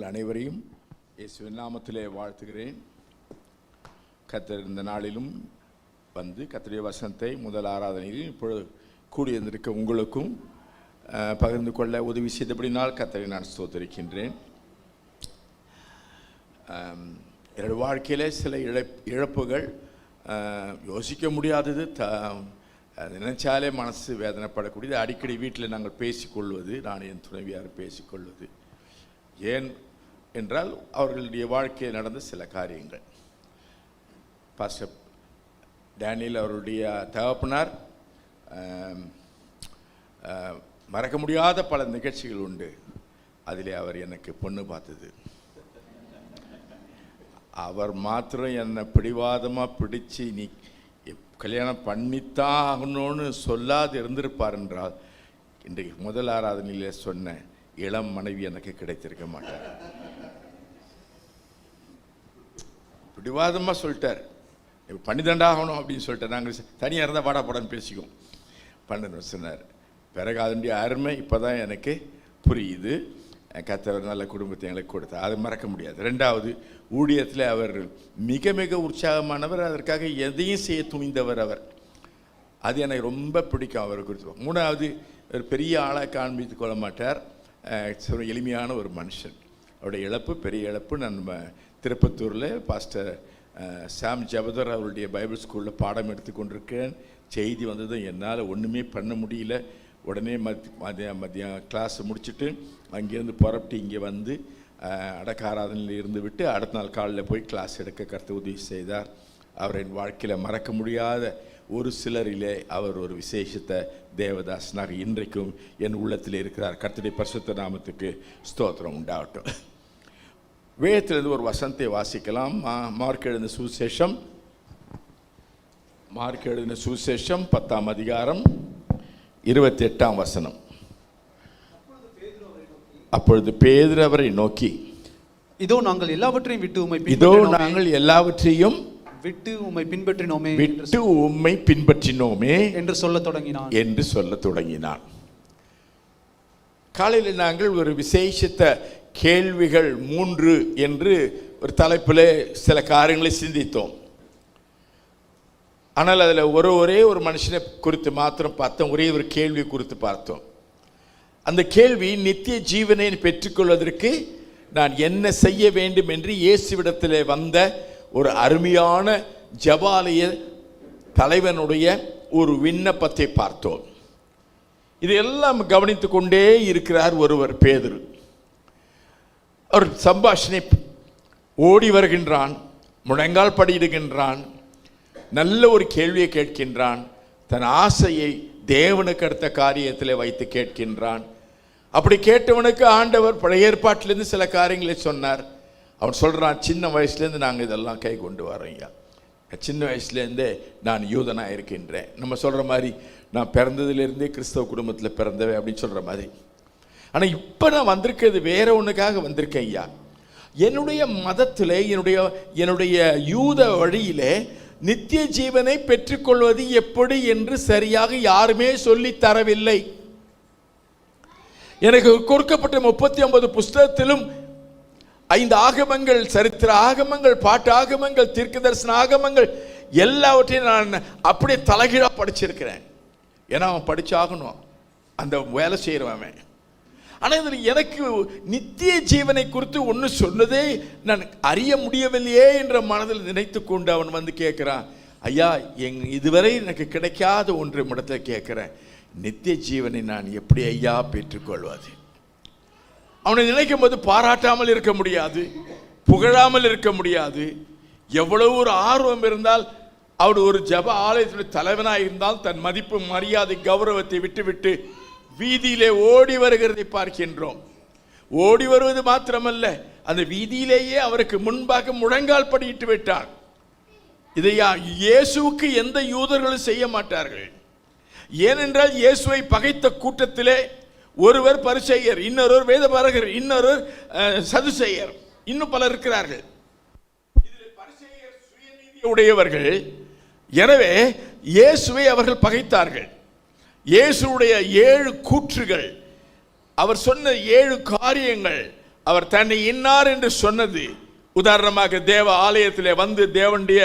அனைவரையும் இயேசுவின் நாமத்திலே வாழ்த்துகிறேன். கர்த்தர் இந்த நாளிலும் வந்து கர்த்தருடைய வசனத்தை முதல் ஆராதனையில் இப்பொழுது கூடியிருந்திருக்க உங்களுக்கும் பகிர்ந்து கொள்ள உதவி செய்தபடினால் கர்த்தரை நான் ஸ்தோத்திரிக்கின்றேன். என்னுடைய வாழ்க்கையில் சில இழப்புகள் யோசிக்க முடியாதது, நினைச்சாலே மனசு வேதனைப்படக்கூடியது. அடிக்கடி வீட்டில் நாங்கள் பேசிக்கொள்வது, நான் என் துணைவியார் பேசிக்கொள்வது. ஏன் என்றால் அவர்களுடைய வாழ்க்கையில் நடந்த சில காரியங்கள். பாஸ்டர் டேனியல் அவருடைய தகப்பனார் மறக்க முடியாத பல நிகழ்ச்சிகள் உண்டு. அதிலே அவர் எனக்கு பொண்ணு பார்த்தது. அவர் மாத்திரம் என்னை பிடிவாதமாக பிடிச்சு நீ கல்யாணம் பண்ணித்தான் ஆகணும்னு சொல்லாது இருந்திருப்பார் என்றால் இன்றைக்கு முதல் ஆராதனையிலே சொன்ன இளம் மனைவி எனக்கு கிடைத்திருக்க மாட்டார். பிடிவாதமாக சொல்லிட்டார், இப்போ பண்ணிதாண்டாகணும் அப்படின்னு சொல்லிட்டார். நாங்கள் தனியாக இருந்தால் வாடா போடான்னு பேசிக்குவோம். பண்ணு சொன்னார். பிறகு அதனுடைய அருமை இப்போ தான் எனக்கு புரியுது. கர்த்தர் நல்ல குடும்பத்தை எங்களுக்கு கொடுத்தார், அதை மறக்க முடியாது. ரெண்டாவது, ஊழியத்தில் அவர் மிக மிக உற்சாகமானவர், அதற்காக எதையும் செய்ய துணிந்தவர் அவர். அது எனக்கு ரொம்ப பிடிக்கும் அவரை குறித்து. மூணாவது, ஒரு பெரிய ஆளாக காண்பித்து கொள்ள மாட்டார், எளிமையான ஒரு மனுஷன். அவருடைய இழப்பு பெரிய இழப்பு. நான் நம்ம திருப்பத்தூரில் பாஸ்டர் சாம் ஜபதர் அவருடைய பைபிள் ஸ்கூலில் பாடம் எடுத்து கொண்டிருக்கேன். செய்தி வந்ததும் என்னால் ஒன்றுமே பண்ண முடியல. உடனே மதியம் கிளாஸ் முடிச்சுட்டு அங்கேருந்து புறப்பட்டு இங்கே வந்து அடக்க ஆராதனையில் இருந்து விட்டு அடுத்த நாள் காலையில் போய் கிளாஸ் எடுக்க கர்த்தர் உதவி செய்தார். அவர் என் வாழ்க்கையில் மறக்க முடியாத ஒரு சிலரிலே அவர் ஒரு விசேஷத்தை தேவதாசனாக இன்றைக்கும் என் உள்ளத்தில் இருக்கிறார். கர்த்தருடைய பரிசுத்த நாமத்துக்கு ஸ்தோத்திரம் உண்டாகட்டும். வேதத்திலிருந்து ஒரு வசனத்தை வாசிக்கலாம். மார்க் எழுதின சுவிசேஷம் 10ஆம் அதிகாரம் 28ஆம் வசனம். அப்பொழுது பேதுரு அவரை நோக்கி, இதோ நாங்கள் எல்லாவற்றையும் விட்டு உம்மை பின்பற்றினோமே என்று சொல்லத் தொடங்கினான். காலையில் நாங்கள் ஒரு விசேஷித்த கேள்விகள் 3 என்று ஒரு தலைப்பில் சில காரியங்களை சிந்தித்தோம். ஆனால் அதில் ஒரே ஒரு மனுஷனை குறித்து மாத்திரம் பார்த்தோம். ஒரே ஒரு கேள்வி குறித்து பார்த்தோம். அந்த கேள்வி, நித்திய ஜீவனை பெற்றுக்கொள்வதற்கு நான் என்ன செய்ய வேண்டும் என்று இயேசுவிடத்தில் வந்த ஒரு அருமையான ஜெபாலய தலைவனுடைய ஒரு விண்ணப்பத்தை பார்த்தோம். இதையெல்லாம் கவனித்து கொண்டே இருக்கிறார் ஒருவர், பேதுரு. அவர் சம்பாஷணை ஓடி வருகின்றான், முழங்கால் படியிடுகின்றான், நல்ல ஒரு கேள்வியை கேட்கின்றான், தன் ஆசையை தேவனுக்கு அடுத்த காரியத்தில் வைத்து கேட்கின்றான். அப்படி கேட்டவனுக்கு ஆண்டவர் பழைய ஏற்பாட்டிலேருந்து சில காரியங்களை சொன்னார். அவன் சொல்கிறான், சின்ன வயசுலேருந்து நாங்கள் இதெல்லாம் கை கொண்டு வரோங்க, சின்ன வயசுலேருந்தே நான் யூதனாக இருக்கின்றேன். நம்ம சொல்கிற மாதிரி நான் பிறந்ததுலேருந்தே கிறிஸ்தவ குடும்பத்தில் பிறந்தவை அப்படின்னு சொல்கிற மாதிரி. ஆனால் இப்போ நான் வந்திருக்கிறது வேற ஒன்றுக்காக வந்திருக்கேன் ஐயா. என்னுடைய மதத்தில், என்னுடைய யூத வழியிலே நித்திய ஜீவனை பெற்றுக்கொள்வது எப்படி என்று சரியாக யாருமே சொல்லி தரவில்லை. எனக்கு கொடுக்கப்பட்ட 39 புஸ்தகத்திலும் 5 ஆகமங்கள், சரித்திர ஆகமங்கள், பாட்டு ஆகமங்கள், தீர்க்க தரிசன ஆகமங்கள் எல்லாவற்றையும் நான் அப்படியே தலைகீழாக படிச்சிருக்கிறேன். ஏன்னா அவன் படிச்சாகணும், அந்த வேலை செய்கிறவன். ஆனால் இதில் எனக்கு நித்திய ஜீவனை குறித்து ஒன்று சொன்னதே நான் அறிய முடியவில்லையே என்ற மனதில் நினைத்து கொண்டு அவன் வந்து கேட்குறான், ஐயா இதுவரை எனக்கு கிடைக்காத ஒன்று இடத்துல கேட்குறேன், நித்திய ஜீவனை நான் எப்படி ஐயா பெற்றுக்கொள்வது? அவனை நினைக்கும் போது பாராட்டாமல் இருக்க முடியாது, புகழாமல் இருக்க முடியாது. எவ்வளவு ஒரு ஆர்வம் இருந்தால், அவர் ஒரு ஜப ஆலயத்துடைய தலைவனாக இருந்தால் தன் மதிப்பு, மரியாதை, கௌரவத்தை விட்டுவிட்டு வீதியிலே ஓடி வருகிறதை பார்க்கின்றோம். ஓடி வருவது மாத்திரமல்ல, அந்த வீதியிலேயே அவருக்கு முன்பாக முழங்கால் படியிட்டு விட்டார். இதையா இயேசுவுக்கு எந்த யூதர்களும் செய்ய மாட்டார்கள். ஏனென்றால் இயேசுவை பகைத்த கூட்டத்திலே ஒருவர் பரிசேயர், இன்னொருவர் வேதபாரகர், இன்னொருவர் சதுசேயர், இன்னும் பலர் இருக்கிறார்கள். இதில் பரிசேயர் சுயநீதி உடையவர்கள். எனவே இயேசுவை அவர்கள் பகைத்தார்கள். இயேசுடைய 7 கூற்றுகள், அவர் சொன்ன 7 காரியங்கள் அவர் தன்னை இன்னார் என்று சொன்னது. உதாரணமாக தேவ ஆலயத்திலே வந்து தேவனுடைய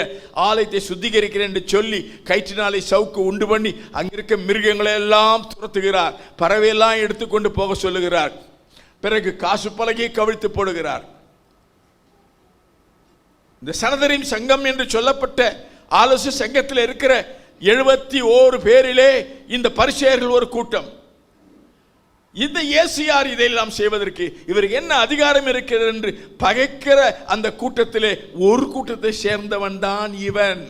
ஆலயத்தை சுத்திகரிக்கிறேன் என்று சொல்லி கயிற்றினாலே சவுக்கு உண்டு பண்ணி அங்கிருக்க மிருகங்களை எல்லாம் துரத்துகிறார், பறவையெல்லாம் எடுத்துக்கொண்டு போக சொல்லுகிறார். பிறகு காசு பலகையை கவிழ்த்து போடுகிறார். இந்த சனதரின் சங்கம் என்று சொல்லப்பட்ட ஆலோசனை சங்கத்தில் இருக்கிற 71 பேரிலே இந்த பரிசேயர்கள் ஒரு கூட்டம். இந்த இயேசு யார் இதையெல்லாம் செய்வதற்கு, இவருக்கு என்ன அதிகாரம் இருக்கிறது என்று பகைக்கிற அந்த கூட்டத்திலே ஒரு கூட்டத்தை சேர்ந்தவன் தான் இவன்.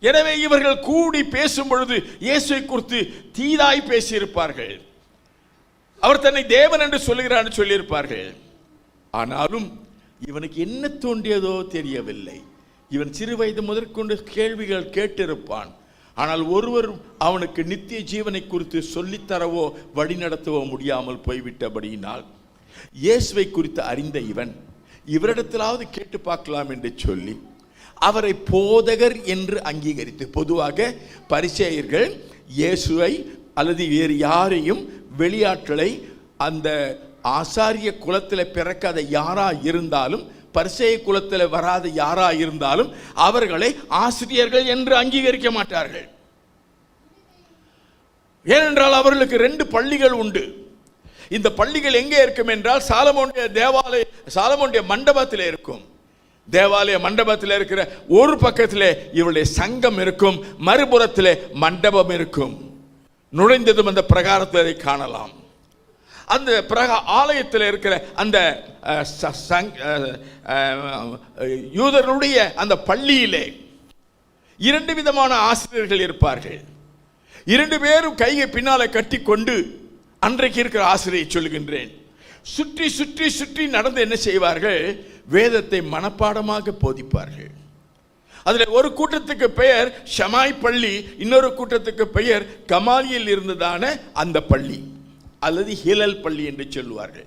எனவே இவர்கள் கூடி பேசும் பொழுது இயேசுவை குறித்து தீதாய் பேசியிருப்பார்கள். அவர் தன்னை தேவன் என்று சொல்லுகிறார் சொல்லியிருப்பார்கள். ஆனாலும் இவனுக்கு என்ன தோன்றியதோ தெரியவில்லை. இவன் சிறு வயது முதற்கொண்டு கேள்விகள் கேட்டிருப்பான். ஆனால் ஒருவரும் அவனுக்கு நித்திய ஜீவனை குறித்து சொல்லித்தரவோ வழிநடத்தவோ முடியாமல் போய்விட்டபடியினால் இயேசுவை குறித்து அறிந்த இவன் இவரிடத்திலாவது கேட்டு பார்க்கலாம் என்று சொல்லி அவரை போதகர் என்று அங்கீகரித்து, பொதுவாக பரிசேயர்கள் இயேசுவை அல்லது வேறு யாரையும் வெளியாட்களை அந்த ஆசாரிய குலத்தில் பிறக்காத யாரா இருந்தாலும் பரிசேய குலத்தில் வராத யாரா இருந்தாலும் அவர்களை ஆசிரியர்கள் என்று அங்கீகரிக்க மாட்டார்கள். ஏனென்றால் அவர்களுக்கு 2 பள்ளிகள் உண்டு. இந்த பள்ளிகள் எங்கே இருக்கும் என்றால் சாலமோனுடைய மண்டபத்தில் இருக்கும். தேவாலய மண்டபத்தில் இருக்கிற ஒரு பக்கத்திலே இவருடைய சங்கம் இருக்கும், மறுபுறத்திலே மண்டபம் இருக்கும். நுழைந்ததும் அந்த பிரகாரத்தில் அதை காணலாம். அந்த ஆலயத்தில் இருக்கிற அந்த யூதர்களுடைய அந்த பள்ளியிலே 2 விதமான ஆசிரியர்கள் இருப்பார்கள். 2 பேரும் கையை பின்னால கட்டி கொண்டு, அன்றைக்கு இருக்கிற ஆசிரியை சொல்லுகின்றேன், சுற்றி சுற்றி சுற்றி நடந்து என்ன செய்வார்கள், வேதத்தை மனப்பாடமாக போதிப்பார்கள். அதில் ஒரு கூட்டத்துக்கு பெயர் ஷமாய் பள்ளி, இன்னொரு கூட்டத்துக்கு பெயர் கமாலியில் இருந்ததான அந்த பள்ளி அல்லது ஹிலல் பள்ளி என்று சொல்லுவார்கள்.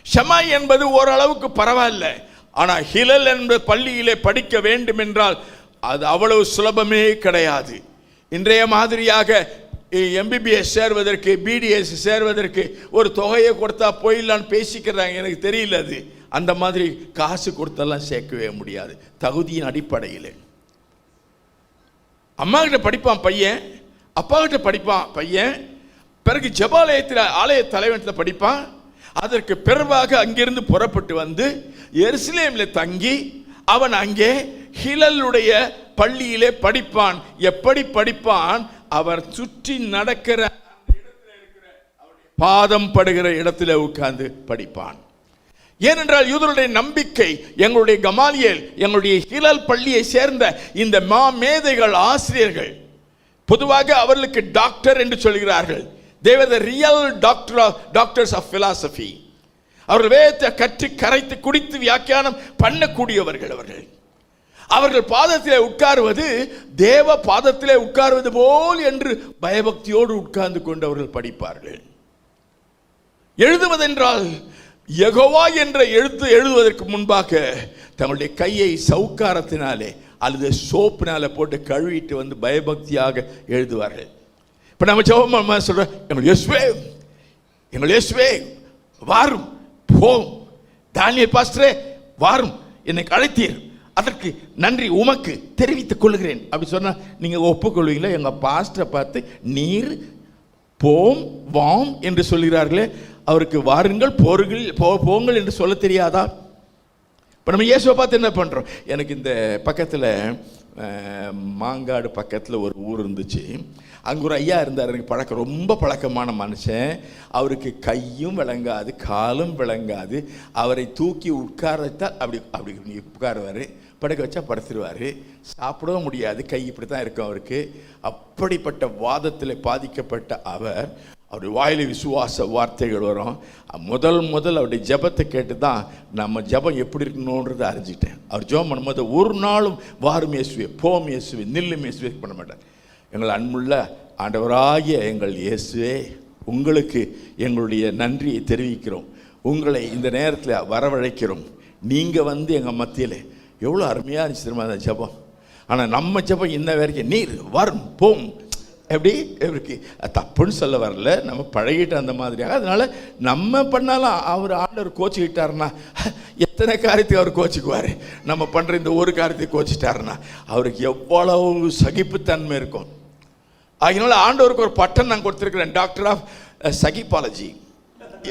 ஷமாய் என்பது ஓரளவுக்கு பரவாயில்ல, ஆனால் ஹிலல் என்ற பள்ளியிலே படிக்க வேண்டும் என்றால் அது அவ்வளவு சுலபமே கிடையாது. இன்றைய மாதிரியாக எம்பிபிஎஸ் சேர்வதற்கு, பிடிஎஸ் சேர்வதற்கு ஒரு தொகையை கொடுத்தா போயிடலான்னு பேசிக்கிறாங்க. எனக்கு தெரியல, அது அந்த மாதிரி காசு கொடுத்தெல்லாம் சேர்க்கவே முடியாது. தகுதியின் அடிப்படையில் அம்மா கிட்ட படிப்பான் பையன், அப்பா கிட்ட படிப்பான் பையன், பிறகு ஜபாலயத்தில் ஆலய தலைவனத்தில் படிப்பான். அதற்கு பிறவாக அங்கிருந்து புறப்பட்டு வந்து எருசலேமில் தங்கி அவன் அங்கே ஹிலலுடைய பள்ளியிலே படிப்பான். எப்படி படிப்பான்? அவர் சுற்றி நடக்கிற பாதம் படுகிற இடத்துல உட்கார்ந்து படிப்பான். ஏனென்றால் யூதருடைய நம்பிக்கை, எங்களுடைய கமாலியேல், எங்களுடைய ஹிலல் பள்ளியை சேர்ந்த இந்த மேதைகள் ஆசிரியர்கள் பொதுவாக அவர்களுக்கு டாக்டர் என்று சொல்கிறார்கள். They were the real doctors of philosophy. அவர்கள் வேதத்தை கற்று கரைத்து குடித்து வியாக்கியானம் பண்ணக்கூடியவர்கள். அவர்கள் பாதத்திலே உட்காருவது தேவ பாதத்திலே உட்காருவது போல் என்று பயபக்தியோடு உட்கார்ந்து கொண்டு அவர்கள் படிப்பார்கள். எழுதுவதென்றால் யெகோவா என்ற எழுத்து எழுதுவதற்கு முன்பாக தங்களுடைய கையை சவுக்காரத்தினாலே அல்லது சோப்பினால போட்டு கழுவிட்டு வந்து பயபக்தியாக எழுதுவார்கள். இப்போ நம்ம ஜெபம் சொல்றோம், எங்கள் இயேசுவே வாரும் போம், தானியேல் பாஸ்டரே வாரும், என்னை அழைத்தீர், அதற்கு நன்றி உமக்கு தெரிவித்துக் கொள்கிறேன் அப்படி சொன்னா நீங்க ஒப்புக்கொள்வீங்களா? எங்க பாஸ்டரை பார்த்து நீர் போம் வாம் என்று சொல்கிறார்களே, அவருக்கு வாருங்கள் போங்கள் என்று சொல்ல தெரியாதா? இப்போ நம்ம இயேசுவை பார்த்து என்ன பண்ணுறோம்? எனக்கு இந்த பக்கத்தில் மாங்காடு பக்கத்தில் ஒரு ஊர் இருந்துச்சு. அங்கே ஒரு ஐயா இருந்தார், எனக்கு ரொம்ப பழக்கமான மனுஷன். அவருக்கு கையும் விளங்காது காலும் விளங்காது. அவரை தூக்கி உட்காரத்தான் அப்படி உட்காருவார், படுக்க வச்சா படுத்துருவார், சாப்பிடவும் முடியாது, கை இப்படி தான் இருக்கும் அவருக்கு. அப்படிப்பட்ட வாதத்தில் பாதிக்கப்பட்ட அவருடைய வாயில விசுவாச வார்த்தைகள் வரும். முதல் அவருடைய ஜபத்தை கேட்டு தான் நம்ம ஜபம் எப்படி இருக்கணுன்றதை அறிஞ்சிட்டேன். அவர் ஜபம் பண்ணும்போது ஒரு நாளும் வாரும் இயேசுவே, போம் இயேசுவே, நில்லும் இயேசுவே பண்ண மாட்டார். எங்கள் அன்புள்ள ஆண்டவராகிய எங்கள் இயேசுவே, உங்களுக்கு எங்களுடைய நன்றியை தெரிவிக்கிறோம். உங்களை இந்த நேரத்தில் வரவழைக்கிறோம். நீங்கள் வந்து எங்கள் மத்தியில் எவ்வளோ அருமையாக இருந்துச்சு தெரியுமா அந்த ஜபம். ஆனால் நம்ம ஜபம் இன்ன வரைக்கும் நீர் வரும் போம் எப்படி இருக்கு தப்புன்னு சொல்ல வரல, நம்ம பழகிட்டு அந்த மாதிரியாக. அதனால நம்ம பண்ணாலும் அவர் ஆண்டவர் கோச்சிக்கிட்டாருன்னா எத்தனை காரியத்துக்கு அவர் கோச்சிக்குவார். நம்ம பண்ணுற இந்த ஒரு காரியத்துக்கு கோச்சிட்டாருன்னா அவருக்கு எவ்வளவு சகிப்புத்தன்மை இருக்கும். அதனால ஆண்டவருக்கு ஒரு பட்டம் நான் கொடுத்துருக்கிறேன், டாக்டர் ஆஃப் சகிப்பாலஜி.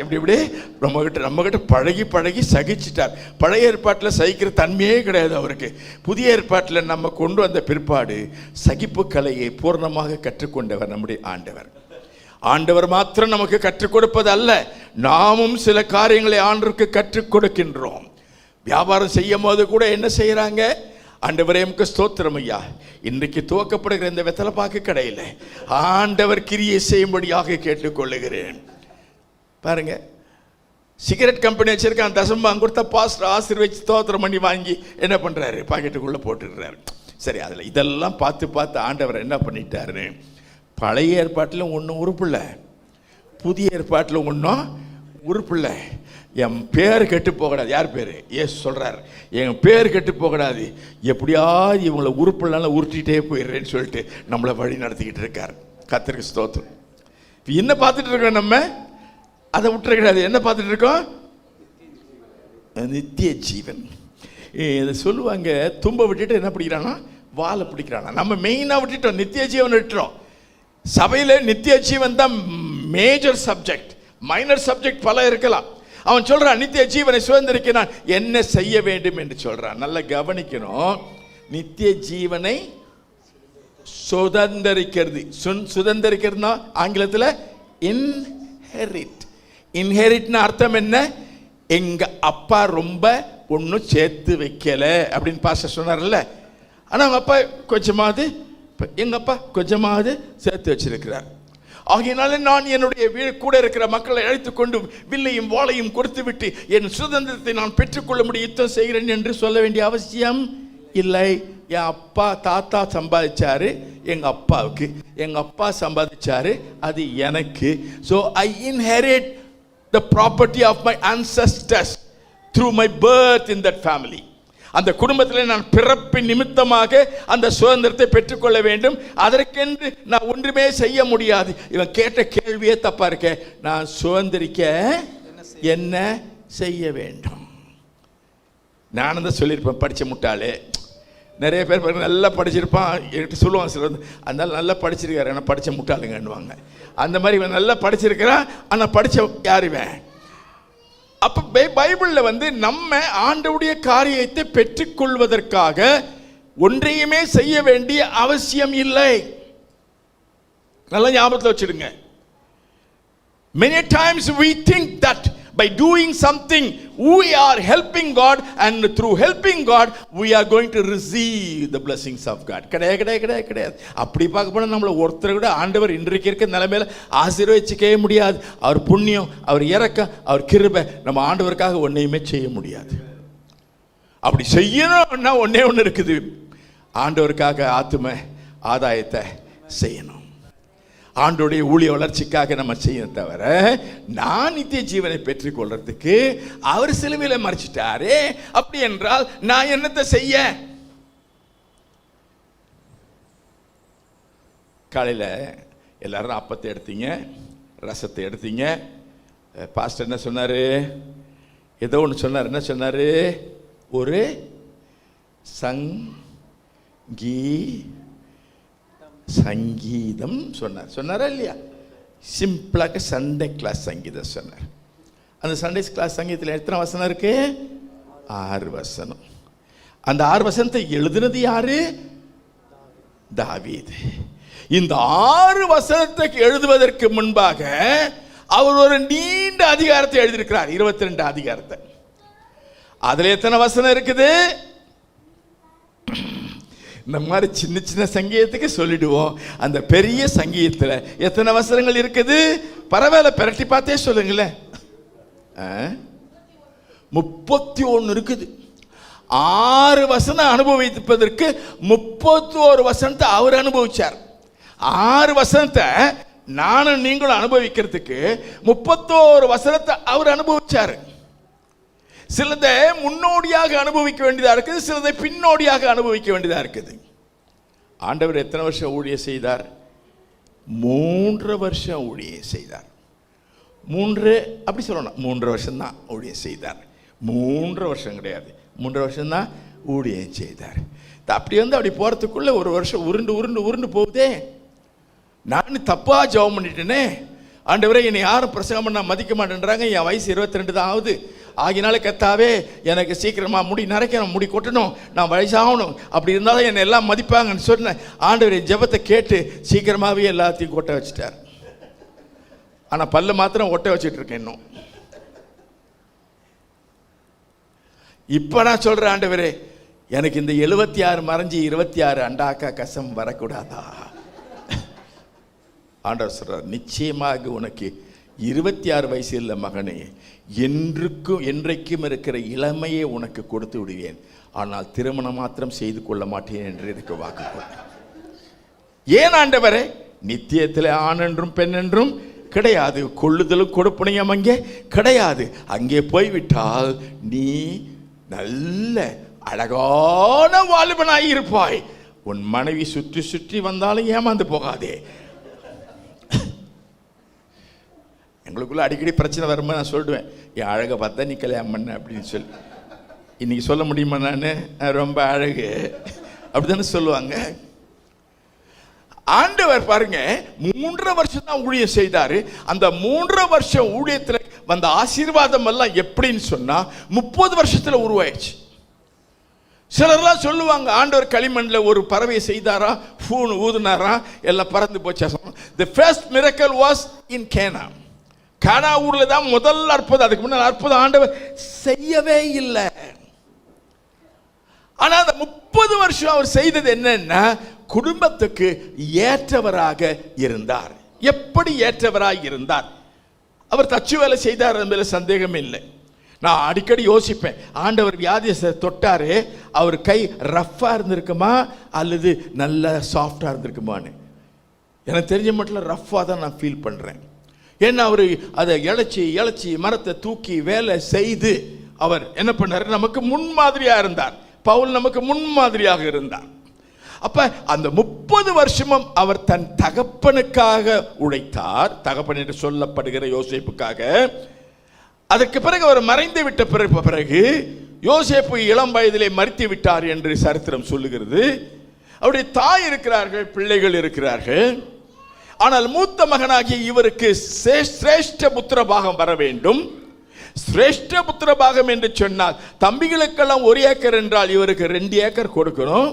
எப்படி நம்மகிட்ட பழகி சகிச்சிட்டார். பழைய ஏற்பாட்டில் சகிக்கிற தன்மையே கிடையாது அவருக்கு. புதிய ஏற்பாட்டில் நம்ம கொண்டு வந்த பிற்பாடு சகிப்பு கலையை பூர்ணமாக கற்றுக்கொண்டவர் நம்முடைய ஆண்டவர். ஆண்டவர் மாத்திரம் நமக்கு கற்றுக் கொடுப்பது அல்ல, நாமும் சில காரியங்களை ஆண்டவருக்கு கற்றுக் கொடுக்கின்றோம். வியாபாரம் செய்யும் போது கூட என்ன செய்யறாங்க, ஆண்டவரே உமக்கு ஸ்தோத்திரம் ஐயா, இன்றைக்கு துவக்கப்படுகிற இந்த வெத்தலைப்பாக்கு கடையில் ஆண்டவர் கிரியை செய்யும்படியாக கேட்டுக்கொள்ளுகிறேன். பாருங்க, சிகரெட் கம்பெனி வச்சிருக்கான், தசம்பாங்க கொடுத்தா பாஸ்டர் ஆசீர்வதிச்சு ஸ்தோத்திரம் பண்ணி வாங்கி என்ன பண்றாரு, பாக்கெட்டுக்குள்ள போட்டுடுறாரு. சரி, அதில் இதெல்லாம் பார்த்து ஆண்டவர் என்ன பண்ணிட்டாரு, பழைய ஏற்பாட்டில் ஒன்றும் உறுப்பில்ல, புதிய ஏற்பாட்டில் ஒன்றும் உறுப்பில்ல. என் பேர் கெட்டு போகக்கூடாது. யார் பேர்? ஏசு சொல்கிறார், என் பேர் கெட்டு போகக்கூடாது, எப்படியாவது இவங்களை உறுப்பில்லாம் உருட்டிகிட்டே போயிடுறேன்னு சொல்லிட்டு நம்மளை வழி நடத்திக்கிட்டு இருக்கார். கர்த்தருக்கு ஸ்தோத்திரம். இப்போ என்ன பார்த்துட்டு இருக்கோம், நம்ம அதை விட்டுற கிடையாது. என்ன பார்த்துட்டு இருக்கோம்? நித்திய ஜீவன். இதை சொல்லுவாங்க, தும்ப விட்டுட்டு என்ன பிடிக்கிறானா, வாழை பிடிக்கிறானா. நம்ம மெயினாக விட்டுட்டோம், நித்திய ஜீவன் விட்டுறோம். சபையில் நித்திய ஜீவன் தான் மேஜர் சப்ஜெக்ட், மைனர் சப்ஜெக்ட் பல இருக்கலாம். அவன் சொல்றான், நித்திய ஜீவனை சுதந்திரிக்க நான் என்ன செய்ய வேண்டும் என்று சொல்றான். நல்லா கவனிக்கணும், நித்திய ஜீவனை சுதந்திரிக்கிறது. சுதந்திரிக்கிறதுனா ஆங்கிலத்தில் இன்ஹெரிட். இன்ஹெரிட்னு அர்த்தம் என்ன? எங்க அப்பா ரொம்ப ஒன்றும் சேர்த்து வைக்கல அப்படின்னு பாஸ்டர் சொன்னார்ல. ஆனால் அவங்க அப்பா கொஞ்சமாவது, எங்க அப்பா கொஞ்சமாவது சேர்த்து வச்சிருக்கிறார். ஆகையினால நான் என்னுடைய கூட இருக்கிற மக்களை அழைத்து கொண்டு வில்லையும் வாளையும் கொடுத்து விட்டு என் சுதந்திரத்தை நான் பெற்றுக்கொள்ள முடியும், யுத்தம் செய்கிறேன் என்று சொல்ல வேண்டிய அவசியம் இல்லை. என் அப்பா தாத்தா சம்பாதிச்சாரு, எங்க அப்பாவுக்கு, எங்க அப்பா சம்பாதிச்சாரு, அது எனக்கு. So I inherit the property of my ancestors through my birth in that family. அந்த குடும்பத்தில் நான் பிறப்பின் நிமித்தமாக அந்த சுதந்திரத்தை பெற்றுக்கொள்ள வேண்டும். அதற்கென்று நான் ஒன்றுமே செய்ய முடியாது. இவன் கேட்ட கேள்வியே தப்பா இருக்க. நான் சுதந்திரிக்க என்ன செய்ய வேண்டும்? நானும் தான் சொல்லியிருப்பேன், படிச்ச முட்டாளே. நிறைய பேர் நல்லா படிச்சிருப்பான், என்கிட்ட சொல்லுவாங்க சில, அதனால நல்லா படிச்சிருக்காரு, ஆனால் படித்த முட்டாளுங்கன்னுவாங்க. அந்த மாதிரி இவன் நல்லா படிச்சிருக்கிறான், ஆனால் படித்த யார் இவன்? அப்போ பைபிளில் நம்ம ஆண்டவருடைய காரியத்தை பெற்றுக்கொள்வதற்காக ஒன்றையுமே செய்ய வேண்டிய அவசியம் இல்லை. நல்லா ஞாபகத்தில் வச்சிடுங்க. Many times we think that by doing something we are helping God, and through helping God we are going to receive the blessings of God. கிடையாது. அப்படி பார்க்க போனால் நம்மளை ஒருத்தர் கூட ஆண்டவர் இன்றைக்கு இருக்க நிலைமையில ஆசீர்வதிக்கவே முடியாது. அவர் புண்ணியம், அவர் இரக்கம், அவர் கிருபை, நம்ம ஆண்டவருக்காக ஒன்றையுமே செய்ய முடியாது. அப்படி செய்யணும்னா ஒன்று இருக்குது, ஆண்டவருக்காக ஆத்தும ஆதாயத்தை செய்யணும். ஆண்டோடைய ஊழிய வளர்ச்சிக்காக நம்ம செய்ய தவிர, நான் நித்திய ஜீவனை பெற்றுக்கொள்றதுக்கு அவர் சிலுவையில் மறிச்சிட்டாரே, அப்படி என்றால் நான் என்னத்தை செய்ய? காலையில் எல்லாரும் அப்பத்தை எடுத்தீங்க, ரசத்தை எடுத்தீங்க. பாஸ்டர் என்ன சொன்னார்? ஏதோ ஒன்று சொன்னார். என்ன சொன்னார்? ஒரு சங்கீதம் சொன்னாரா இல்லையா? சிம்பிளாக சண்டே கிளாஸ் சங்கீதம் சொன்னார். அந்த சண்டே கிளாஸ் சங்கீதத்தில் எத்தனை வசனம் இருக்கு? 6 வசனம். அந்த 6 வசனத்தை எழுதினது யாரு? தாவீது. இந்த 6 வசனத்தை எழுதுவதற்கு முன்பாக அவர் ஒரு நீண்ட அதிகாரத்தை எழுதியிருக்கிறார், 22 அதிகாரத்தை. அதுல எத்தனை வசனம் இருக்குது? இந்த மாதிரி சின்ன சின்ன சங்கீதத்துக்கு சொல்லிடுவோம், அந்த பெரிய சங்கீதத்தில் எத்தனை வசனங்கள் இருக்குது? பரவாயில்ல, பிரட்டி பார்த்தே சொல்லுங்களேன். 31 இருக்குது. 6 வசனம் அனுபவிப்பதற்கு 31 வசனத்தை அவர் அனுபவிச்சார். 6 வசனத்தை நானும் நீங்களும் அனுபவிக்கிறதுக்கு 31 வசனத்தை அவர் அனுபவிச்சார். சிலதை முன்னோடியாக அனுபவிக்க வேண்டியதாக இருக்குது, சிலதை பின்னோடியாக அனுபவிக்க வேண்டியதாக இருக்குது. ஆண்டவர் எத்தனை வருஷம் ஊழியம் செய்தார்? 3 வருஷம் ஊழியம் செய்தார். 3 அப்படி சொல்லணும், 3 வருஷம்தான் ஊழியம் செய்தார். 3 வருஷம் கிடையாது, 3 வருஷம்தான் ஊழியம் செய்தார். அப்படி அப்படி போகிறதுக்குள்ள 1 வருஷம் உருண்டு போகுதே. நான் தப்பாக ஜெபம் பண்ணிட்டேனே, ஆண்டவரே என்னை யாரும் பிரசங்கம் பண்ண மதிக்க மாட்டேன்றாங்க, என் வயசு 22 தான் ஆகுது, ஆகினால கத்தாவே எனக்கு சீக்கிரமாக முடி நரைக்கணும், முடி கொட்டணும், நான் வயசாகணும், அப்படி இருந்தாலும் என்னை எல்லாம் மதிப்பாங்கன்னு சொன்னேன். ஆண்டவர் என் ஜெபத்தை கேட்டு சீக்கிரமாகவே எல்லாத்தையும் கொட்ட வச்சுட்டார். ஆனால் பல்ல மாத்திரம் ஒட்ட வச்சுட்டு இருக்கேன் இன்னும். இப்போ நான் சொல்கிறேன், ஆண்டவரே எனக்கு இந்த 76 மறைஞ்சி 26 அண்டாக்கா கசம் வரக்கூடாதா? ஆண்டவர் சொல்றார், நிச்சயமாக உனக்கு 26 வயசு இல்லை மகனே, என்றைக்கும் இருக்கிற இளமையை உனக்கு கொடுத்து விடுவேன், ஆனால் திருமணம் மாத்திரம் செய்து கொள்ள மாட்டேன் என்று எனக்கு வாக்கு கொடுத்தேன். ஏன் ஆண்டவரே? நித்தியத்தில் ஆண் என்றும் பெண் என்றும் கிடையாது, கொள்ளுதலும் கொடுப்பனையும் அங்கே கிடையாது. அங்கே போய்விட்டால் நீ நல்ல அழகான வாலிபனாய் இருப்பாய். உன் மனைவி சுற்றி சுற்றி வந்தாலும் ஏமாந்து போகாதே. எங்களுக்குள்ள அடிக்கடி பிரச்சனை வரும்போது நான் சொல்லுவேன், என் அழகை பார்த்தா நீ கல்யாணம் பண்ண அப்படின்னு சொல்லி. இன்னைக்கு சொல்ல முடியுமா? நான் ரொம்ப அழகு அப்படித்தானே சொல்லுவாங்க. ஆண்டவர் பாருங்க 3 வருஷம் தான் ஊழியம் செய்தாரு. அந்த 3 வருஷம் ஊழியத்தில் வந்த ஆசீர்வாதம் எல்லாம் எப்படின்னு சொன்னா 30 வருஷத்துல உருவாயிடுச்சு. சிலர்லாம் சொல்லுவாங்க, ஆண்டவர் களிமண்ணில் ஒரு பறவையை செய்தாரா, ஃபூன் ஊதுனாரா, எல்லாம் பறந்து போச்சா. The first miracle was in Cana. கானா ஊர்ல தான் முதல் அற்புதம். அதுக்கு முன்னால் அற்புதம் ஆண்டவர் செய்யவே இல்லை. ஆனா அந்த 30 வருஷம் அவர் செய்தது என்னன்னா, குடும்பத்துக்கு ஏற்றவராக இருந்தார். எப்படி ஏற்றவராக இருந்தார்? அவர் தச்சு வேலை செய்தார் என்பதில் சந்தேகமே இல்லை. நான் அடிக்கடி யோசிப்பேன், ஆண்டவர் வியாதியை தொட்டாரு, அவர் கை ரஃப்பாக இருந்திருக்குமா அல்லது நல்ல சாஃப்டாக இருந்திருக்குமான்னு. எனக்கு தெரிஞ்ச மட்டும் ரஃப்பாக தான் நான் ஃபீல் பண்ணுறேன். ஏன்னா அவர் அதை இழைச்சி மரத்தை தூக்கி வேலை செய்து அவர் என்ன பண்ணார், நமக்கு முன்மாதிரியாக இருந்தார். பவுல் நமக்கு முன்மாதிரியாக இருந்தார். அப்ப அந்த 30 வருஷமும் அவர் தன் தகப்பனுக்காக உழைத்தார், தகப்பன் என்று சொல்லப்படுகிற யோசேப்புக்காக. அதற்கு பிறகு அவர் மறைந்து விட்ட பிறகு யோசேப்பு இளம் வயதிலே மரித்து விட்டார் என்று சரித்திரம் சொல்லுகிறது. அவருடைய தாய் இருக்கிறார்கள், பிள்ளைகள் இருக்கிறார்கள். ஆனால் மூத்த மகனாகிய இவருக்கு சிரேஷ்ட புத்திர பாகம் வர வேண்டும். சிரேஷ்ட புத்திர பாகம் என்று சொன்னால் தம்பிகளுக்கெல்லாம் 1 ஏக்கர் என்றால் இவருக்கு 2 ஏக்கர் கொடுக்கணும்.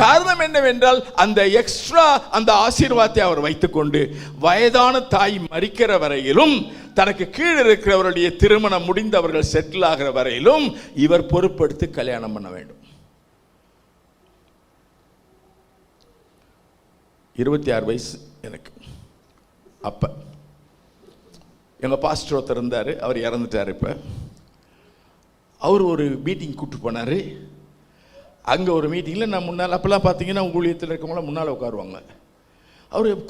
காரணம் என்னவென்றால் அந்த எக்ஸ்ட்ரா அந்த ஆசீர்வாதத்தை அவர் வைத்துக்கொண்டு வயதான தாய் மரிக்கிற வரையிலும், தனக்கு கீழ் இருக்கிறவருடைய திருமணம் முடிந்து அவர்கள் செட்டில் ஆகிற வரையிலும் இவர் பொறுப்பெடுத்து கல்யாணம் பண்ண வேண்டும். 26 வயசு எனக்கு. அப்ப எங்க பாஸ்டர் ஒருத்தர் இருந்தார், அவர் இறந்துட்டார். இப்ப அவர் ஒரு மீட்டிங் கூப்பிட்டு போனார். அங்கே ஒரு மீட்டிங்கில் நான் முன்னால், அப்போல்லாம் பார்த்தீங்கன்னா ஊழியத்தில் இருக்கவங்களாம் முன்னால் உட்காருவாங்க. அவர்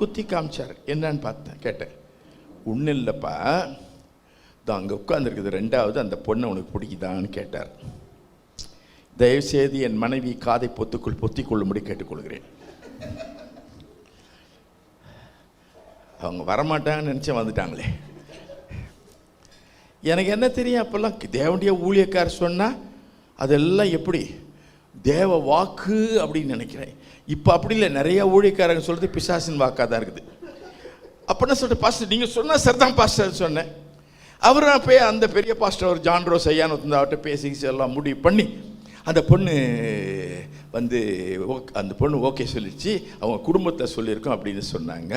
குத்தி காமிச்சார். என்னன்னு பார்த்தேன், கேட்டேன். ஒன்றும் இல்லைப்பா, தான் அங்கே உட்காந்துருக்குது 2வது அந்த பொண்ணை உனக்கு பிடிக்குதான்னு கேட்டார். தயவுசெய்து என் மனைவி காதை பொத்தி கொள்ளும்படி கேட்டுக்கொள்கிறேன். அவங்க வரமாட்டாங்கன்னு நினச்சேன், வந்துட்டாங்களே. எனக்கு என்ன தெரியும், அப்போல்லாம் தேவனுடைய ஊழியக்கார் சொன்னால் அதெல்லாம் எப்படி தேவ வாக்கு அப்படின்னு நினைக்கிறேன். இப்போ அப்படி இல்லை, நிறைய ஊழியக்காரங்க சொல்கிறது பிசாசின் வாக்காக தான் இருக்குது. அப்போ என்ன சொல்லிட்டு, பாஸ்டர் நீங்கள் சொன்னால் சரிதான் பாஸ்டர் சொன்னேன். அவர் போய் அந்த பெரிய பாஸ்டர் ஒரு ஜான் ரோஸ் ஐயான்னு அவர்கிட்ட பேசி எல்லாம் முடிவு பண்ணி அந்த பொண்ணு அந்த பொண்ணு ஓகே சொல்லிடுச்சு, அவங்க குடும்பத்தை சொல்லியிருக்கோம் அப்படின்னு சொன்னாங்க.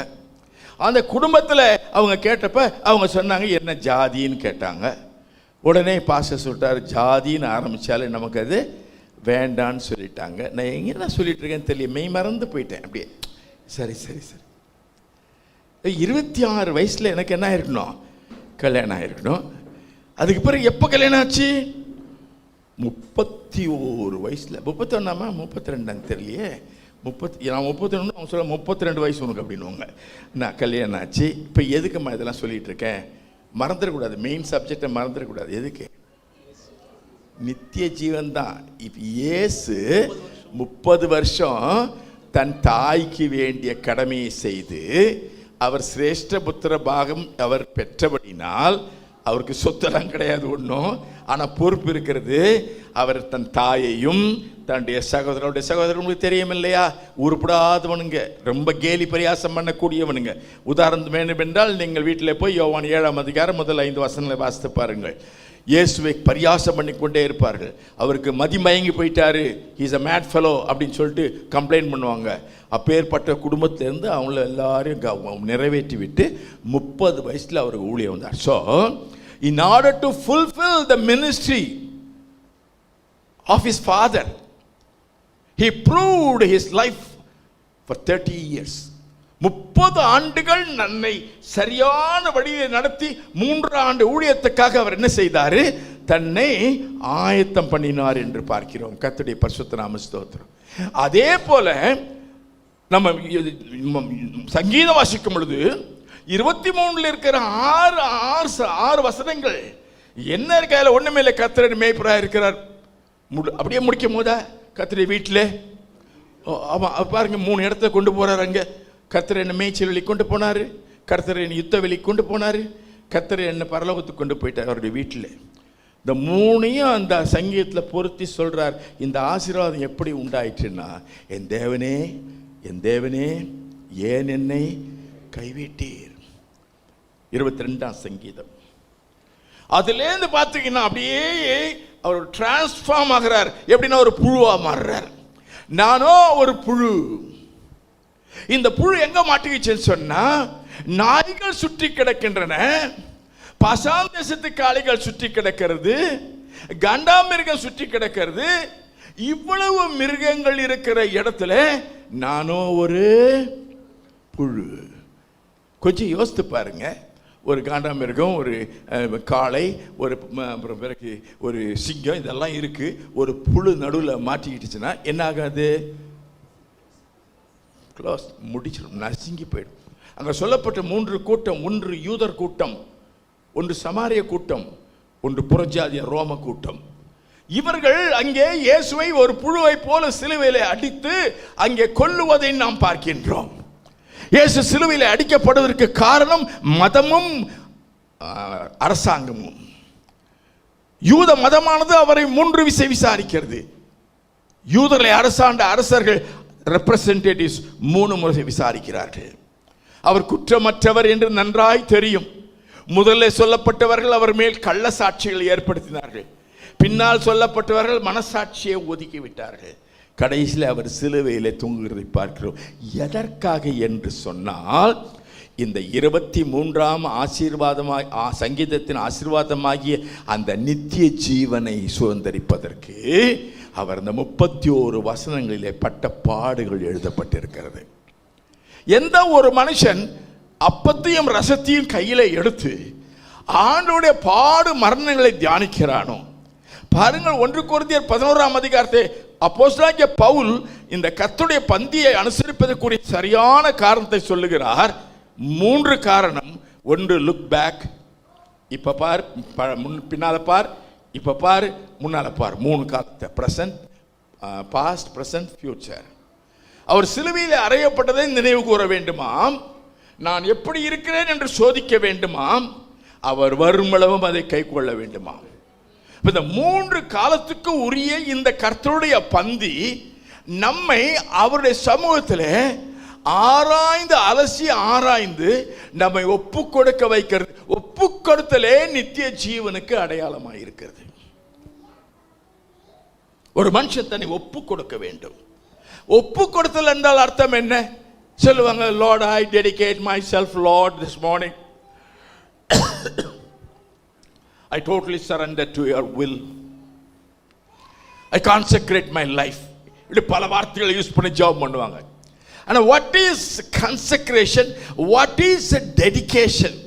அந்த குடும்பத்தில் அவங்க கேட்டப்ப அவங்க சொன்னாங்க, என்ன ஜாதின்னு கேட்டாங்க. உடனே பாஸ்டர் சொல்லிட்டார், ஜாதின்னு ஆரம்பித்தாலே நமக்கு அது வேண்டான்னு சொல்லிட்டாங்க. நான் எங்கே நான் சொல்லிட்டு இருக்கேன்னு தெரியல, மெய் மறந்து போயிட்டேன். அப்படியே சரி 26 வயசில் எனக்கு என்ன ஆயிருக்கணும், கல்யாணம் ஆயிருக்கணும். அதுக்கு பிறகு எப்போ கல்யாணம் ஆச்சு? 31 வயசில். 31ஆமா 32 தெரியலையே. நான் 31, அவங்க சொல்ல 32 வயசு உனக்கு அப்படின்னுவாங்க. நான் கல்யாணம் ஆச்சு. இப்போ எதுக்குமா இதெல்லாம் சொல்லிட்டு இருக்கேன்? மறந்துடக்கூடாது, மெயின் சப்ஜெக்டை மறந்துடக்கூடாது. எதுக்கு? நித்திய ஜீவன் தான். இப்போ இயேசு 30 வருஷம் தன் தாய்க்கு வேண்டிய கடமையை செய்து அவர் சிரேஷ்ட புத்திர பாகம் அவர் பெற்றபடினால் அவருக்கு சொத்தெல்லாம் கிடையாது ஒன்றும், ஆனால் பொறுப்பு இருக்கிறது. அவர் தன் தாயையும் தன்னுடைய சகோதரர்களுக்கு தெரியும் இல்லையா, உருப்படாதவனுங்க, ரொம்ப கேலி பரியாசம் பண்ணக்கூடியவனுங்க. உதாரணம் வேண்டும் என்றால் நீங்கள் வீட்டில் போய் யோவான் 7ஆம் அதிகாரம் முதல் 5 வசனங்களை வாசித்து பாருங்கள். இயேசுவை பரியாசம் பண்ணி கொண்டே இருப்பார்கள். அவருக்கு மதிமயங்கி போயிட்டாரு, ஹீஸ் அ மேட் ஃபெலோ அப்படின்னு சொல்லிட்டு கம்ப்ளைண்ட் பண்ணுவாங்க. அப்பேற்பட்ட குடும்பத்திலேருந்து அவங்கள எல்லாரையும் நிறைவேற்றி விட்டு 30 வயசில் அவருக்கு ஊழியம் வந்தார். So in order to fulfill the ministry of his father, he proved his life for 30 years. 30 ஆண்டுகள் நன்னை சரியான வழியை நடத்தி 3 ஆண்டு ஊழியத்துக்காக அவர் என்ன செய்தார்? தன்னை ஆயத்தம் பண்ணினார் என்று பார்க்கிறோம். கர்த்தருடைய பரிசுத்த நாம ஸ்தோத்திரம். அதே போல நம்ம சங்கீதம் வாசிக்கும் பொழுது 23 இருக்கிற 6 வசனங்கள் என்ன இருக்க, ஒண்ணுமே இல்லை. கர்த்தர் மேய்ப்பராக இருக்கிறார். அப்படியே முடிக்கும் போதா கர்த்தருடைய வீட்டில் பாருங்க 3 இடத்துல கொண்டு போறாரு. அங்கே கர்த்தர் என்ன மேய்ச்சல் வெளி கொண்டு போனார், கர்த்தர் என்ன யுத்த வெளி கொண்டு போனார், கர்த்தர் என்ன பரலோகத்துக்கு கொண்டு போயிட்டார் அவருடைய வீட்டில். இந்த 3ஐயும் அந்த சங்கீதத்தில் பொருத்தி சொல்றார். இந்த ஆசீர்வாதம் எப்படி உண்டாயிற்றுன்னா, என் தேவனே என் தேவனே ஏன் என்னை கைவிட்டீர். 22ஆம் சங்கீதம். அதுலேருந்து பார்த்தீங்கன்னா அப்படியே அவர் டிரான்ஸ்ஃபார்ம் ஆகிறார். எப்படின்னா ஒரு புழுவா மாறுறார். நானோ ஒரு புழு. இந்த புழு எங்க மாட்டிக்கிச்சுன்னு சொன்னா, நாய்கள் சுற்றி கிடக்கின்றன, பாசான் தேசத்து காளைகள் சுற்றி கிடக்கிறது, கண்டாமிருகம் சுற்றி கிடக்கிறது. இவ்வளவு மிருகங்கள் இருக்கிற இடத்துல நானோ ஒரு புழு. கொஞ்சம் யோசித்து பாருங்க. ஒரு காண்டாமிருகம், ஒரு காளை, ஒரு பிறகு ஒரு சிங்கம், இதெல்லாம் இருக்கு. ஒரு புழு நடுவில் மாட்டிக்கிட்டுச்சுன்னா என்ன ஆகாது? க்ளோஸ், முடிச்சிடும், நசுங்கி போயிடும். அங்கே சொல்லப்பட்ட 3 கூட்டம், ஒன்று யூதர் கூட்டம், ஒன்று சமாரிய கூட்டம், ஒன்று புறஜாதிய ரோம கூட்டம். இவர்கள் அங்கே இயேசுவை ஒரு புழுவை போல சிலுவையிலே அடித்து அங்கே கொல்லுவதை நாம் பார்க்கின்றோம். இயேசு சிலுவையில் அடிக்கப்படுவதற்கு காரணம் மதமும் அரசாங்கமும். யூத மதமானது அவரை 3 விசை விசாரிக்கிறது. யூதர்களை அரசாண்ட அரசர்கள் ரெப்ரசன்டேட்டிவ்ஸ் 3 முறை விசாரிக்கிறார்கள். அவர் குற்றமற்றவர் என்று நன்றாய் தெரியும். முதலில் சொல்லப்பட்டவர்கள் அவர் மேல் கள்ள சாட்சிகளை ஏற்படுத்தினார்கள். பின்னால் சொல்லப்பட்டவர்கள் மனசாட்சியை ஒதுக்கி விட்டார்கள். கடைசியில் அவர் சிலுவையிலே தூங்குகிறதை பார்க்கிறோம். எதற்காக என்று சொன்னால், இந்த 23ஆம் ஆசீர்வாதமாய் சங்கீதத்தின் ஆசீர்வாதமாகிய அந்த நித்திய ஜீவனை சுதந்தரிப்பதற்கு அவர் இந்த 31 வசனங்களிலே பட்ட பாடுகள் எழுதப்பட்டிருக்கிறது. எந்த ஒரு மனுஷன் அப்பத்தையும் ரசத்தையும் கையில எடுத்து ஆண்டவருடைய பாடு மரணங்களை தியானிக்கிறானோ, பாருங்கள் 1 கொரிந்தியர் 11ஆம் அதிகாரத்தை அப்போஸ்தலனாகிய பவுல் இந்த கர்த்தருடைய பந்தியை அனுசரிப்பதற்குரிய சரியான காரணத்தை சொல்லுகிறார். 3 காரணம். ஒன்று, லுக் பேக், இப்ப பார், பின்னால பார், இப்ப பார், முன்னால பார். 3 காலத்தை, பிரசன்ட், பாஸ்ட், பிரசன்ட், ஃபியூச்சர். அவர் சிலுவையில் அறையப்பட்டதை நினைவு கூற வேண்டுமாம். நான் எப்படி இருக்கிறேன் என்று சோதிக்க வேண்டுமாம். அவர் வருமளவும் அதை கை கொள்ள வேண்டுமாம். இந்த 3 காலத்துக்கு உரிய இந்த கர்த்தருடைய பந்தி நம்மை அவருடைய சமூகத்தில் ஆராய்ந்து அலசி ஆராய்ந்து நம்மை ஒப்பு கொடுக்க வைக்கிறது. ஒப்பு கொடுத்தலே நித்திய ஜீவனுக்கு அடையாளமாக இருக்கிறது. ஒரு மனுஷன் தன்னை ஒப்பு கொடுக்க வேண்டும். ஒப்பு கொடுத்தல் என்றால் அர்த்தம் என்ன? சொல்லுவாங்க, Lord, I dedicate my self Lord this morning, I totally surrender to your will, I consecrate my life. இப்படி பல வார்த்தைகளை யூஸ் பண்ணி ஜாப் பண்ணுவாங்க. ஆனால் what is consecration, what is dedication?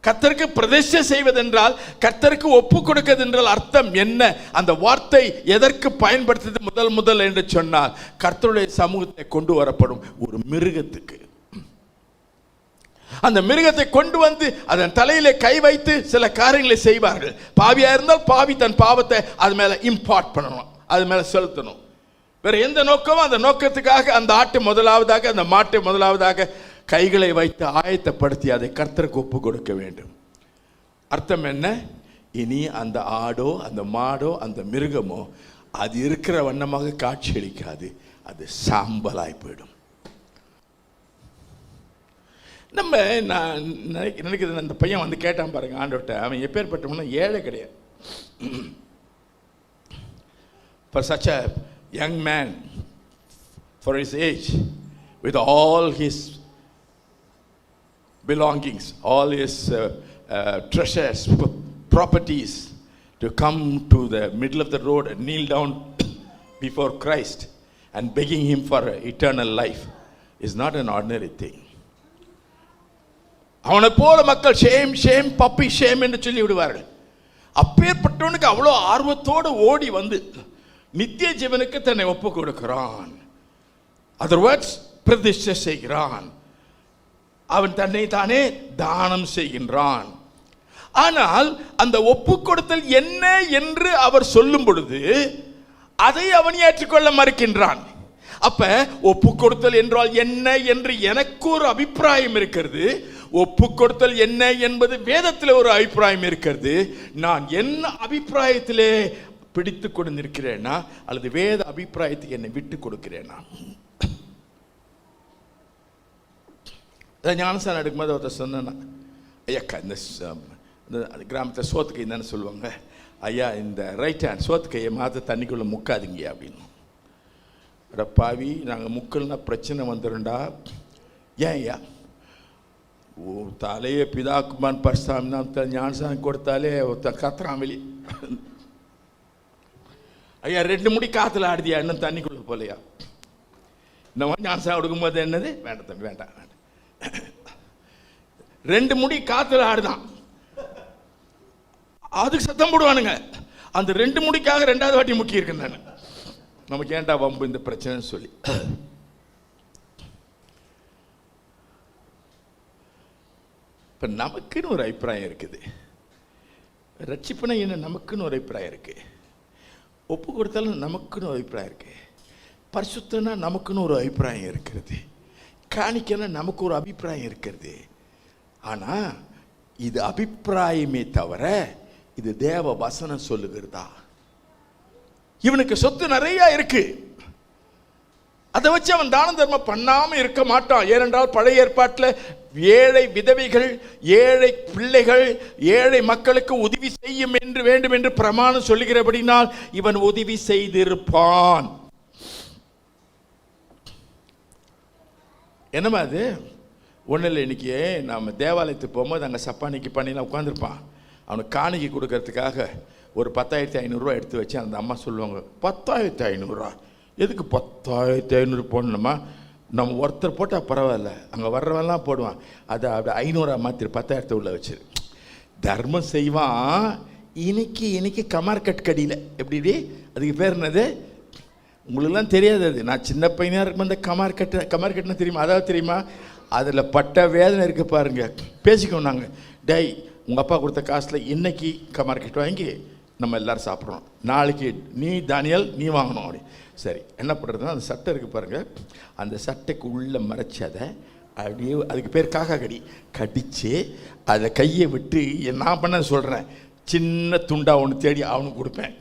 கர்த்தருக்கு பிரதிஷ்டை செய்வதென்றால், கர்த்தருக்கு ஒப்பு கொடுக்கிறது என்றால் அர்த்தம் என்ன? அந்த வார்த்தை எதற்கு பயன்படுத்துது? முதல் என்று சொன்னால், கர்த்தருடைய சமூகத்தை கொண்டு வரப்படும் ஒரு மிருகத்துக்கு, அந்த மிருகத்தை கொண்டு வந்து அதன் தலையிலே கை வைத்து சில காரியங்களை செய்வார்கள். பாவியா இருந்தால் பாவி தன் பாவத்தை அது மேல இம்பார்ட் பண்ணணும், அது மேல செலுத்தணும். வேற எந்த நோக்கமும், அந்த நோக்கத்துக்காக அந்த ஆட்டை முதலாவதாக, அந்த மாட்டை முதலாவதாக கைகளை வைத்து ஆயத்தப்படுத்தி அதை கர்த்தருக்கு ஒப்பு கொடுக்க வேண்டும். அர்த்தம் என்ன? இனி அந்த ஆடோ அந்த மாடோ அந்த மிருகமோ அது இருக்கிற வண்ணமாக காட்சியளிக்காது, அது சாம்பலாய் போயிடும். நம்ம நான் நினைக்கிறது, அந்த பையன் வந்து கேட்டான் பாருங்க ஆண்டவர்கிட்ட, அவன் எப்பேற்பட்டவனா? ஏழை கிடையாது. For such a young man, for his age, with all his belongings, all his treasures, properties, to come to the middle of the road and kneel down before Christ and begging him for eternal life is not an ordinary thing. அவனை போல மக்கள் shame shame puppy shame என்று சொல்லி விடுவார்கள். அப்பேற்பட்டவனுக்கு அவ்வளோ ஆர்வத்தோடு ஓடி வந்து நித்திய ஜீவனுக்கு தன்னை ஒப்பு கொடுக்கிறான். அதர்வைஸ் பிரதிஷ்டை செய்கிறான். அவன் தன்னை தானே தானம் செய்கின்றான். ஆனால் அந்த ஒப்பு கொடுத்தல் என்ன என்று அவர் சொல்லும் பொழுது அதை அவன் ஏற்றுக்கொள்ள மறுக்கின்றான். அப்ப ஒப்பு கொடுத்தல் என்றால் என்ன என்று எனக்கு ஒரு அபிப்பிராயம் இருக்கிறது. ஒப்பு கொடுத்தல் என்ன என்பது வேதத்தில் ஒரு அபிப்பிராயம் இருக்கிறது. நான் என்ன அபிப்பிராயத்திலே பிடித்து கொண்டு நிற்கிறேனா அல்லது வேத அபிப்பிராயத்துக்கு என்னை விட்டு கொடுக்கிறேனா? ஞானஸ்தானம் எடுக்கும்போது ஒருத்தர் சொன்னா, ஐயா இந்த கிராமத்தில் சோத்து கை தானே சொல்லுவாங்க, ஐயா இந்த ரைட் ஹேண்ட் சோத்து கையை மாற்ற தண்ணிக்குள்ளே முக்காதீங்க அப்படின்னு. பாவி, நாங்கள் முக்கல்னா பிரச்சனை வந்துடும்டா. ஏன் ஐயா? தலையே பிதாக்குமான் பரிசாமினா ஞானஸ்தானம் கொடுத்தாலே ஒருத்தன் கத்துறான் வெளியே. ஐயா 2 முடி காத்துல ஆடுதியா, இன்னும் தண்ணிக்குள்ள போலையா? இந்த மாதிரி ஞானஸ்தானம் கொடுக்கும்போது என்னது? வேண்டாம் தம்பி வேண்டாம் வேண்டாம். 2 முடி காத்துல ஆடுதான், அதுக்கு சத்தம் போடுவானுங்க. அந்த 2 முடிக்காக 2வது வாட்டி முக்கி இருக்கேன் நான். நமக்கு ஏன்டா வம்பு இந்த பிரச்சனை சொல்லி. இப்ப நமக்குன்னு ஒரு அபிப்பிராயம் இருக்குது. ரட்சிப்புனா என்ன? நமக்குன்னு ஒரு அபிப்பிராயம் இருக்கு. ஒப்பு கொடுத்தாலும் நமக்குன்னு ஒரு அபிப்பிராயம் இருக்கு. பரிசுத்தனா நமக்குன்னு ஒரு அபிப்பிராயம் இருக்கிறது. காணிக்கனா நமக்கு ஒரு அபிப்பிராயம் இருக்கிறது. ஆனா இது அபிப்பிராயமே தவிர இது தேவ வசனம் சொல்லுகிறதா? இவனுக்கு சொத்து நிறைய இருக்கு, அதை வச்சு அவன் தான தர்மம் பண்ணாம இருக்க மாட்டான். ஏனென்றால் பழைய ஏற்பாட்டில் ஏழை விதவைகள், ஏழை பிள்ளைகள், ஏழை மக்களுக்கு உதவி செய்யும் என்று வேண்டும் என்று பிரமாணம் சொல்லுகிறபடினால் இவன் உதவி செய்திருப்பான். என்னமா அது? ஒன்றும் இல்லை. இன்னைக்கு நம்ம தேவாலயத்துக்கு போகும்போது அங்கே சப்பானிக்கு பண்ணிலாம் உட்காந்துருப்பான். அவனுக்கு காணிக்கை கொடுக்கறதுக்காக ஒரு 10,500 எடுத்து வச்சு அந்த அம்மா சொல்லுவாங்க, 10,500 எதுக்கு 10,500 போடணுமா? நம்ம ஒருத்தர் போட்டால் பரவாயில்ல, அங்கே வர்றவெல்லாம் போடுவான். அதை அப்படி 500 மாற்றிரு, 10,000 உள்ள வச்சிரு. தர்மம் செய்வான். இன்னைக்கு கமார்கட் கடியில் எப்படி, அதுக்கு பேர் என்னது? உங்களுக்குலாம் தெரியாது. அது நான் சின்ன பையனாக இருக்கும் அந்த கமார்கட்னா தெரியுமா? அதாவது தெரியுமா? அதில் பட்ட வேதனை இருக்க பாருங்க. பேசிக்கோ நாங்கள், டை உங்கள் அப்பா கொடுத்த காசில் இன்னைக்கு கமார்கட் வாங்கி நம்ம எல்லோரும் சாப்பிட்றோம், நாளைக்கு நீ தானியல் நீ வாங்கணும் அப்படி. சரி, என்ன பண்ணுறதுன்னா அந்த சட்டை இருக்குது பாருங்கள், அந்த சட்டைக்கு உள்ளே மறைச்சி அதை அப்படியே, அதுக்கு பேர் காக்கா கடி, கடித்து அதை கையை விட்டு நான் பண்ண சொல்கிறேன். சின்ன துண்டா ஒன்று தேடி அவனுக்கு கொடுப்பேன்,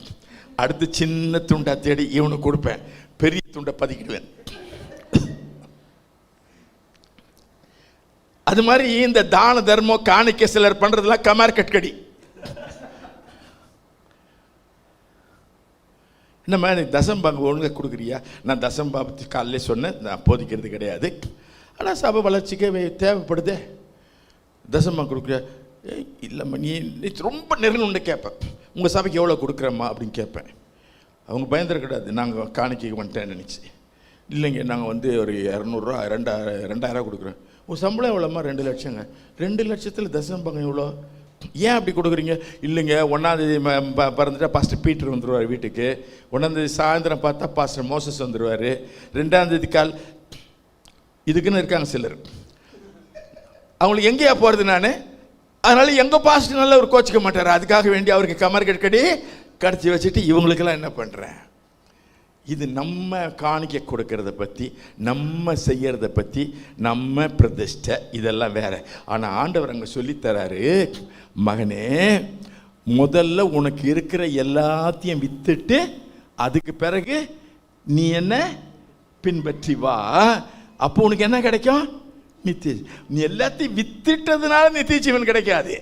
அடுத்து சின்ன துண்டா தேடி இவனுக்கு கொடுப்பேன், பெரிய துண்டை பதுக்கிடுவேன். அது மாதிரி இந்த தான தர்மம் காணிக்கை சிலர் பண்றதெல்லாம் கமார்கட் கடி. என்னம்மா தசம்பாங்க ஒழுங்காக கொடுக்குறியா? நான் தசம்பாபத்து காலையிலே சொன்னேன், நான் போதிக்கிறது கிடையாது, ஆனால் சபை வளர்ச்சிக்கே தேவைப்படுதே. தசம்பாங்க கொடுக்குறியா? இல்லைம்மா, நீ ரொம்ப நெருங்கணுன்னு கேட்பேன். உங்கள் சபைக்கு எவ்வளோ கொடுக்குறம்மா அப்படின்னு கேட்பேன். அவங்க பயந்துட கிடையாது, நாங்கள் காணிக்கைக்கு வந்துட்டேன்னு நினச்சி. இல்லைங்க, நாங்கள் ஒரு 200 2000 கொடுக்குறோம். உங்கள் சம்பளம் எவ்வளோம்மா? 2 லட்சங்க. 2 லட்சத்தில் தசம்பாங்க எவ்வளோ? ஏன் அப்படி கொடுக்குறீங்க? இல்லைங்க, 1ஆந்தேதி பிறந்துட்டா பாஸ்டர் பீட்டர் வந்துடுவார் வீட்டுக்கு, 1ஆந்தேதி சாயந்தரம் பார்த்தா பாஸ்டர் மோசஸ் வந்துடுவார், 2ஆந்தேதி கால் இதுக்குன்னு இருக்காங்க சிலர். அவங்களுக்கு எங்கேயா போகிறது நான்? அதனால எங்கள் பாஸ்டர் நல்ல ஒரு கோச்சிக்க மாட்டார், அதுக்காக வேண்டி அவருக்கு கமர் கடி கடிச்சு வச்சுட்டு இவங்களுக்கெல்லாம் என்ன பண்ணுறேன்? இது நம்ம காணிக்க கொடுக்கறத பற்றி, நம்ம செய்யறத பற்றி, நம்ம பிரதிஷ்டை, இதெல்லாம் வேற. ஆனால் ஆண்டவர் அங்கே சொல்லித்தராரு, மகனே முதல்ல உனக்கு இருக்கிற எல்லாத்தையும் வித்துட்டு அதுக்கு பிறகு நீ என்ன பின்பற்றி வா. அப்போ உனக்கு என்ன கிடைக்கும்? நித்திய. நீ எல்லாத்தையும் வித்துட்டதுனால நித்திய ஜீவன் கிடைக்காது.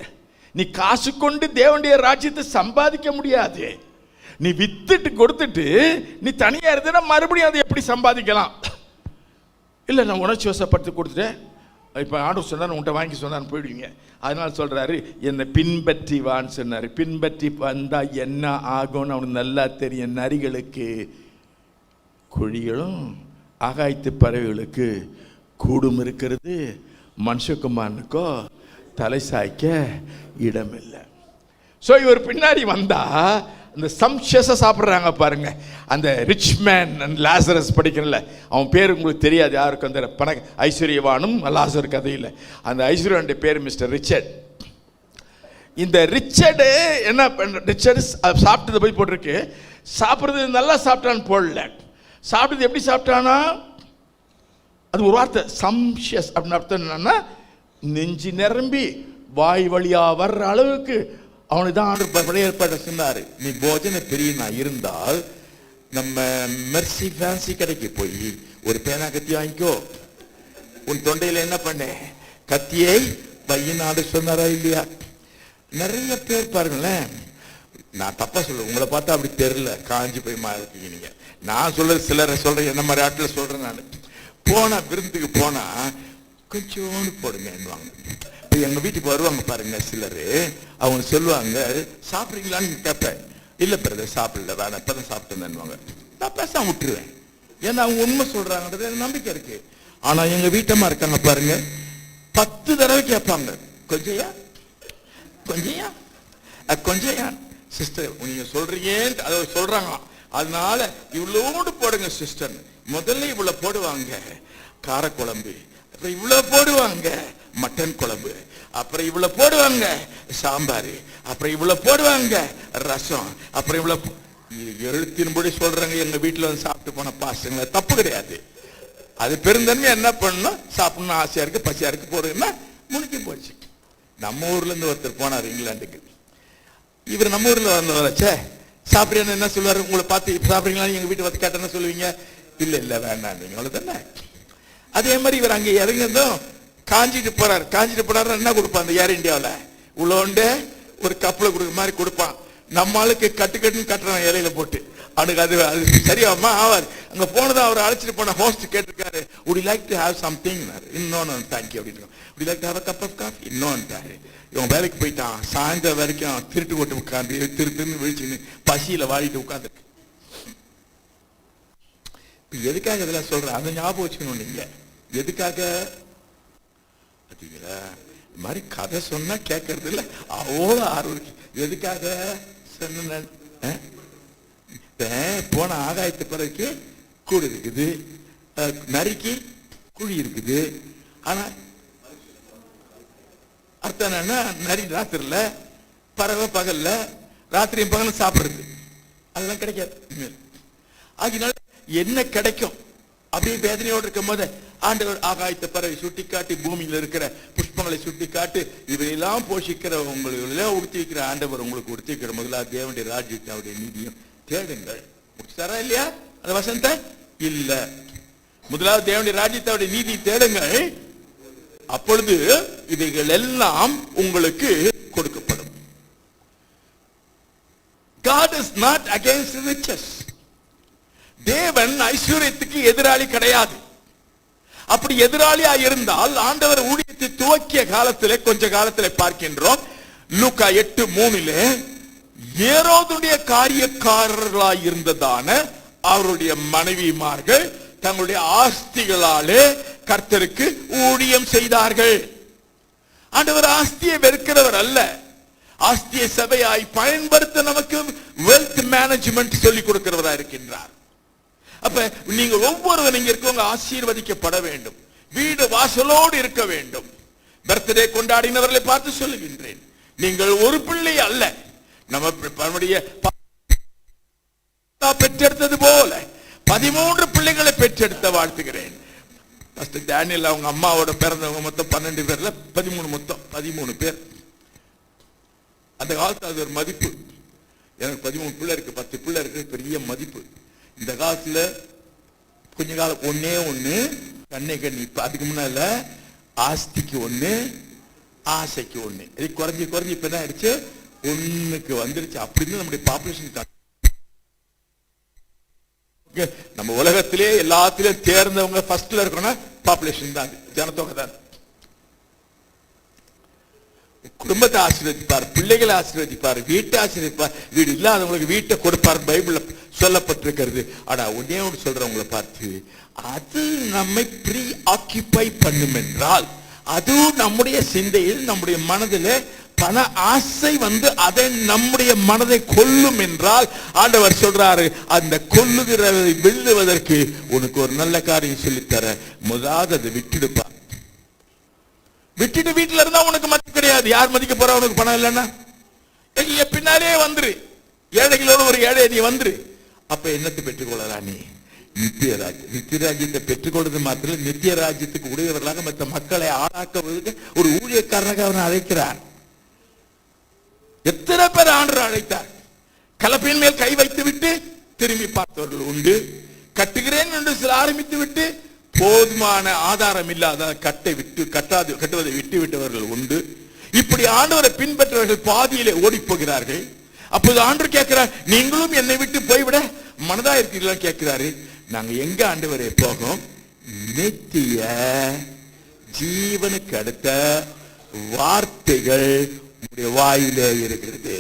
நீ காசு கொண்டு தேவனுடைய ராஜ்யத்தை சம்பாதிக்க முடியாது. நீ வித்துட்டு கொடுத்துட்டு நீ தனியா இருந்தனா மறுபடியும் அதை எப்படி சம்பாதிக்கலாம்? இல்லை, நான் உணர்ச்சி வசப்படுத்தி கொடுத்துட்டேன், இப்போ ஆண்டவர் சொன்னார் உன்கிட்ட வாங்கி சொன்னான்னு போயிடுவீங்க. அதனால சொல்றாரு, என்னை பின்பற்றி வான்னு சொன்னார். பின்பற்றி வந்தா என்ன ஆகும்னு அவனுக்கு நல்லா தெரியும். நரிகளுக்கு குழிகளும் ஆகாயத்து பறவைகளுக்கு கூடும் இருக்கிறது, மனுஷகுமாரனுக்கோ தலை சாய்க்க இடம் இல்லை. ஸோ இவர் பின்னாடி வந்தா இந்த சம்ஷஸை சாப்பிட்றாங்க பாருங்க. அந்த ரிச் மேன் அண்ட் லாசரஸ் படிக்கல, அவன் பேர் உங்களுக்கு தெரியாது யாருக்கும். அந்த ஐஸ்வர்யவானும் லாசர் கதையில் அந்த ஐஸ்வர்யவானுடைய பேர் மிஸ்டர் ரிச்சர்ட். இந்த ரிச்சர்டு என்ன ரிச்சர்டு சாப்பிட்டது போய் போட்டிருக்கு. சாப்பிட்றது நல்லா சாப்பிட்டான்னு போடல, சாப்பிட்டது எப்படி சாப்பிட்டானா, அது ஒரு வார்த்தை சம்ஷஸ் அப்படின்னு அர்த்தம் என்னன்னா, நெஞ்சு நிரம்பி வாய் வழியா வர்ற அளவுக்கு அவனுக்கு தான் ஆண்டு பழைய ஏற்பாட்டை சொன்னார். நீ போஜன பிரியனா இருந்தால் நம்ம மெர்சி ஃபேன்சி கடைக்கு போய் ஒரு பேனா கத்தி வாங்கிக்கோ, உன் தொண்டையில் என்ன பண்ண கத்தியை பையனாடு சொன்னாரா இல்லையா? நிறைய பேர் பாருங்களேன், நான் தப்பா சொல்ல, உங்களை பார்த்தா அப்படி தெரியல, காஞ்சி போய் இருக்கீங்க நீங்க. நான் சொல்றது சிலரை சொல்றேன், என்ன மாதிரி ஆட்டில் சொல்றேன். நான் போனா விருந்துக்கு போனா கொஞ்சோண்டு போடுங்கன்னுவாங்க. இப்போ எங்கள் வீட்டுக்கு வருவாங்க பாருங்க சிலர், அவங்க சொல்லுவாங்க சாப்பிட்றீங்களான்னு கேட்பேன். இல்லை பிரதர் சாப்பிடல, வேணாம் இப்போ தான் சாப்பிட்டேன்னுவாங்க. நான் பேசாம விட்டுருவேன், ஏன்னா அவங்க உண்மை சொல்றாங்கன்றது எனக்கு நம்பிக்கை இருக்கு. ஆனால் எங்கள் வீட்டம்மா இருக்காங்க பாருங்க, 10 தடவை கேட்பாங்க, கொஞ்சையா கொஞ்சையா கொஞ்சையா சிஸ்டர் நீங்க சொல்றீங்க, அதை சொல்றாங்க, அதனால இவ்வளோடு போடுங்க சிஸ்டர். முதல்ல இவ்வளவு போடுவாங்க காரக்குழம்பு, அப்புறம் இவ்வளவு போடுவாங்க மட்டன் குழம்பு, அப்புறம் இவ்வளவு போடுவாங்க சாம்பார், அப்புறம் இவ்வளவு போடுவாங்க ரசம், அப்புறம் இவ்வளவு எழுத்தின்படி சொல்றாங்க. எங்க வீட்டுல வந்து சாப்பிட்டு போன பாசங்கள தப்பு கிடையாது, அது பெருந்தன்மை. என்ன பண்ணணும், சாப்பிடணும் ஆசையா இருக்கு, பசியா இருக்கு, போடுங்கன்னா முடிஞ்சு போச்சு. நம்ம ஊர்ல இருந்து ஒருத்தர் போனார் இங்கிலாந்துக்கு. இவர் நம்ம ஊர்ல வந்தவரச்சே சாப்பிட்றேன்னு என்ன சொல்லுவாரு, உங்களை பார்த்து சாப்பிட்றீங்களா எங்க வீட்டு வந்து கேட்டேன்னு சொல்லுவீங்க, இல்ல இல்ல வேண்டாம் நீங்க அவ்வளவுதானே. அதே மாதிரி இவர் அங்கே இறங்கியதும் காஞ்சிட்டு போறாரு. காஞ்சிட்டு போறாரு என்ன கொடுப்பான் அந்த ஏர் இந்தியாவில் உள்ளோண்டு ஒரு கப்பலை கொடுக்குற மாதிரி கொடுப்பான். நம்ம ஆளுக்கு கட்டுன்னு கட்டுறான் இலையில போட்டு. அவனுக்கு அது சரியாமா ஆவாது. அங்க போனதும் அவர் அழைச்சிட்டு போன ஹோஸ்ட் கேட்டிருக்காரு, would you like to have something? இன்னொன்னு தேங்க்யூ அப்படின்னு. would you like to have a cup of coffee? இன்னொன்னுட்டாரு. இவன் வேலைக்கு போயிட்டான். சாயந்தரம் வரைக்கும் திருட்டு போட்டு உட்காந்து திருன்னு விழிச்சுன்னு பசியில வாடிட்டு உட்காந்து. இப்ப எதுக்காக இதெல்லாம் சொல்றேன், அதை ஞாபகம் வச்சுக்கணும். நீங்க எதுக்காக பார்த்தீங்களா, இந்த மாதிரி கதை சொன்னா கேட்கறது இல்லை, அவ்வளோ ஆர்வம். எதுக்காக சொன்ன போன ஆகாயத்து பிறகு கூடு இருக்குது, நரிக்கு குழி இருக்குது. ஆனா அர்த்தம் என்னன்னா, நரி ராத்திரில, பறவை பகல்ல, ராத்திரியும் பகலும் சாப்பிடுறது, அதெல்லாம் கிடைக்காது. ஆகினால என்ன கிடைக்கும் அப்படியே வேதனையோடு இருக்கும் போது ஆண்டவர் ஆகாயத்தை பறவை சுட்டி காட்டி, பூமியில இருக்கிற புஷ்பங்களை சுட்டி காட்டு, இவையெல்லாம் போஷிக்கிற உங்களெல்லாம் உடுத்தி வைக்கிற ஆண்டவர் உங்களுக்கு உடுத்தி வைக்கிற முதலாவது தேவனுடைய ராஜ்யத்தை அவருடைய நீதியும் தேடுங்கள். முடிச்சுட்டாரா இல்லையா அந்த வசனத்தை? இல்ல, முதலாவது தேவனுடைய ராஜ்யத்தை அவருடைய நீதி தேடுங்கள், அப்பொழுது இவைகள் எல்லாம் உங்களுக்கு கொடுக்கப்படும். God is not against riches. தேவன் ஐஸ்வர்யத்துக்கு எதிராளி கிடையாது. அப்படி எதிராளியா இருந்தால் ஆண்டவர் ஊழியத்தை துவக்கிய காலத்திலே கொஞ்ச காலத்திலே பார்க்கின்றோம். லூக்கா 8:3 ஏரோதுடைய காரியக்காரர்களாய் இருந்ததான அவருடைய மனைவிமார்கள் தங்களுடைய ஆஸ்திகளாலே கர்த்தருக்கு ஊழியம் செய்தார்கள். ஆண்டவர் ஆஸ்தியை வெறுக்கிறவர் அல்ல, ஆஸ்தியை சபையாய் பயன்படுத்த நமக்கு வெல்த் மேனேஜ்மெண்ட் சொல்லிக் கொடுக்கிறவரா இருக்கின்றார். அப்ப நீங்க ஒவ்வொருவரும் இங்க இருக்கவங்க ஆசீர்வதிக்கப்பட வேண்டும், வீடு வாசலோடு இருக்க வேண்டும். பர்த்டே கொண்டாடினவர்களை பார்த்து சொல்லுகின்றேன், நீங்கள் ஒரு பிள்ளை அல்ல, நம்ம பெற்றெடுத்தது போல 13 பிள்ளைகளை பெற்றெடுத்த வாழ்த்துகிறேன். டேனியல் அவங்க அம்மாவோட பிறந்தவங்க மொத்தம் 12 பேர்ல 13 பேர். அந்த காலத்துல அது ஒரு மதிப்பு. எனக்கு 13 பிள்ளை இருக்கு, 10 பிள்ளை இருக்கு, பெரிய மதிப்பு. இந்த காலத்துல கொஞ்ச காலம் ஒண்ணு கண்ணி. இப்ப அதுக்கு முன்னால ஆஸ்திக்கு 1, ஆசைக்கு 1, இது குறைஞ்சி இப்ப என்ன ஆயிடுச்சு, 1க்கு வந்துருச்சு. அப்படின்னு நம்முடைய பாப்புலேஷன். நம்ம உலகத்திலே எல்லாத்திலும் தேர்ந்தவங்க ஃபர்ஸ்ட்ல இருக்கணும் பாப்புலேஷன் தான், ஜனத்தொகை தான். குடும்பத்தை ஆசீர்வதிப்பார், பிள்ளைகளை ஆசீர்வதிப்பார், வீட்டை ஆசீர்வதிப்பார். வீடு இல்லாதவங்களுக்கு வீட்டை கொடுப்பார், பைபிள்ல சொல்லப்பட்டிருக்கிறது. ஆனா ஒன்னே ஒன்று சொல்றவங்களை பார்த்து, அது நம்மை ப்ரீ ஆக்கிபை பண்ணும் என்றால், அதுவும் நம்முடைய சிந்தையில் நம்முடைய மனதில் பண ஆசை வந்து அதை நம்முடைய மனதை கொல்லும் என்றால், ஆண்டவர் சொல்றாரு, அந்த கொல்லுகிறதை வெல்லுவதற்கு உனக்கு ஒரு நல்ல காரியம் சொல்லித்தர, முதலாவது அதை விட்டுடுப்பா. விட்டுட்டு வீட்டுல இருந்தா உனக்கு மதிப்பு கிடையாது. யார் மதிக்க போறா? உனக்கு பணம் இல்லைன்னா பின்னாலே வந்துரு. ஏழைகளோட ஒரு ஏழை நீ வந்துரு. அப்ப என்னத்தை பெற்றுக்கொள்ளலாம்? நீ நித்திய ராஜ்யம். நித்திய ராஜ்யத்தை பெற்றுக்கொள்வது மாத்திரம் நித்திய ராஜ்யத்துக்கு உடையவர்களாக மற்ற மக்களை ஆளாக்குவதற்கு ஒரு ஊழியக்காரனாக அவனை அழைக்கிறார். எத்தனை பேர் ஆண்டவர் அழைத்தார்? கலப்பையின் மேல் கை வைத்து விட்டு திரும்பி பார்த்தவர்கள் உண்டு. கட்டுகிறேன் என்று சில ஆரம்பித்து விட்டு போதுமான ஆதாரம் இல்லாத கட்டுவதை விட்டு விட்டவர்கள் உண்டு. இப்படி ஆண்டவரை பின்பற்றவர்கள் பாதியிலே ஓடி போகிறார்கள். அப்போது ஆண்டவர் கேட்கிறார், நீங்களும் என்னை விட்டு போய்விட மனதா இருக்கீங்களா கேட்கிறாரு. நாங்க எங்க ஆண்டவரே போகும்? நித்திய ஜீவனுக்கு அடுத்த வார்த்தைகள் உங்களுடைய வாயிலே இருக்கிறது.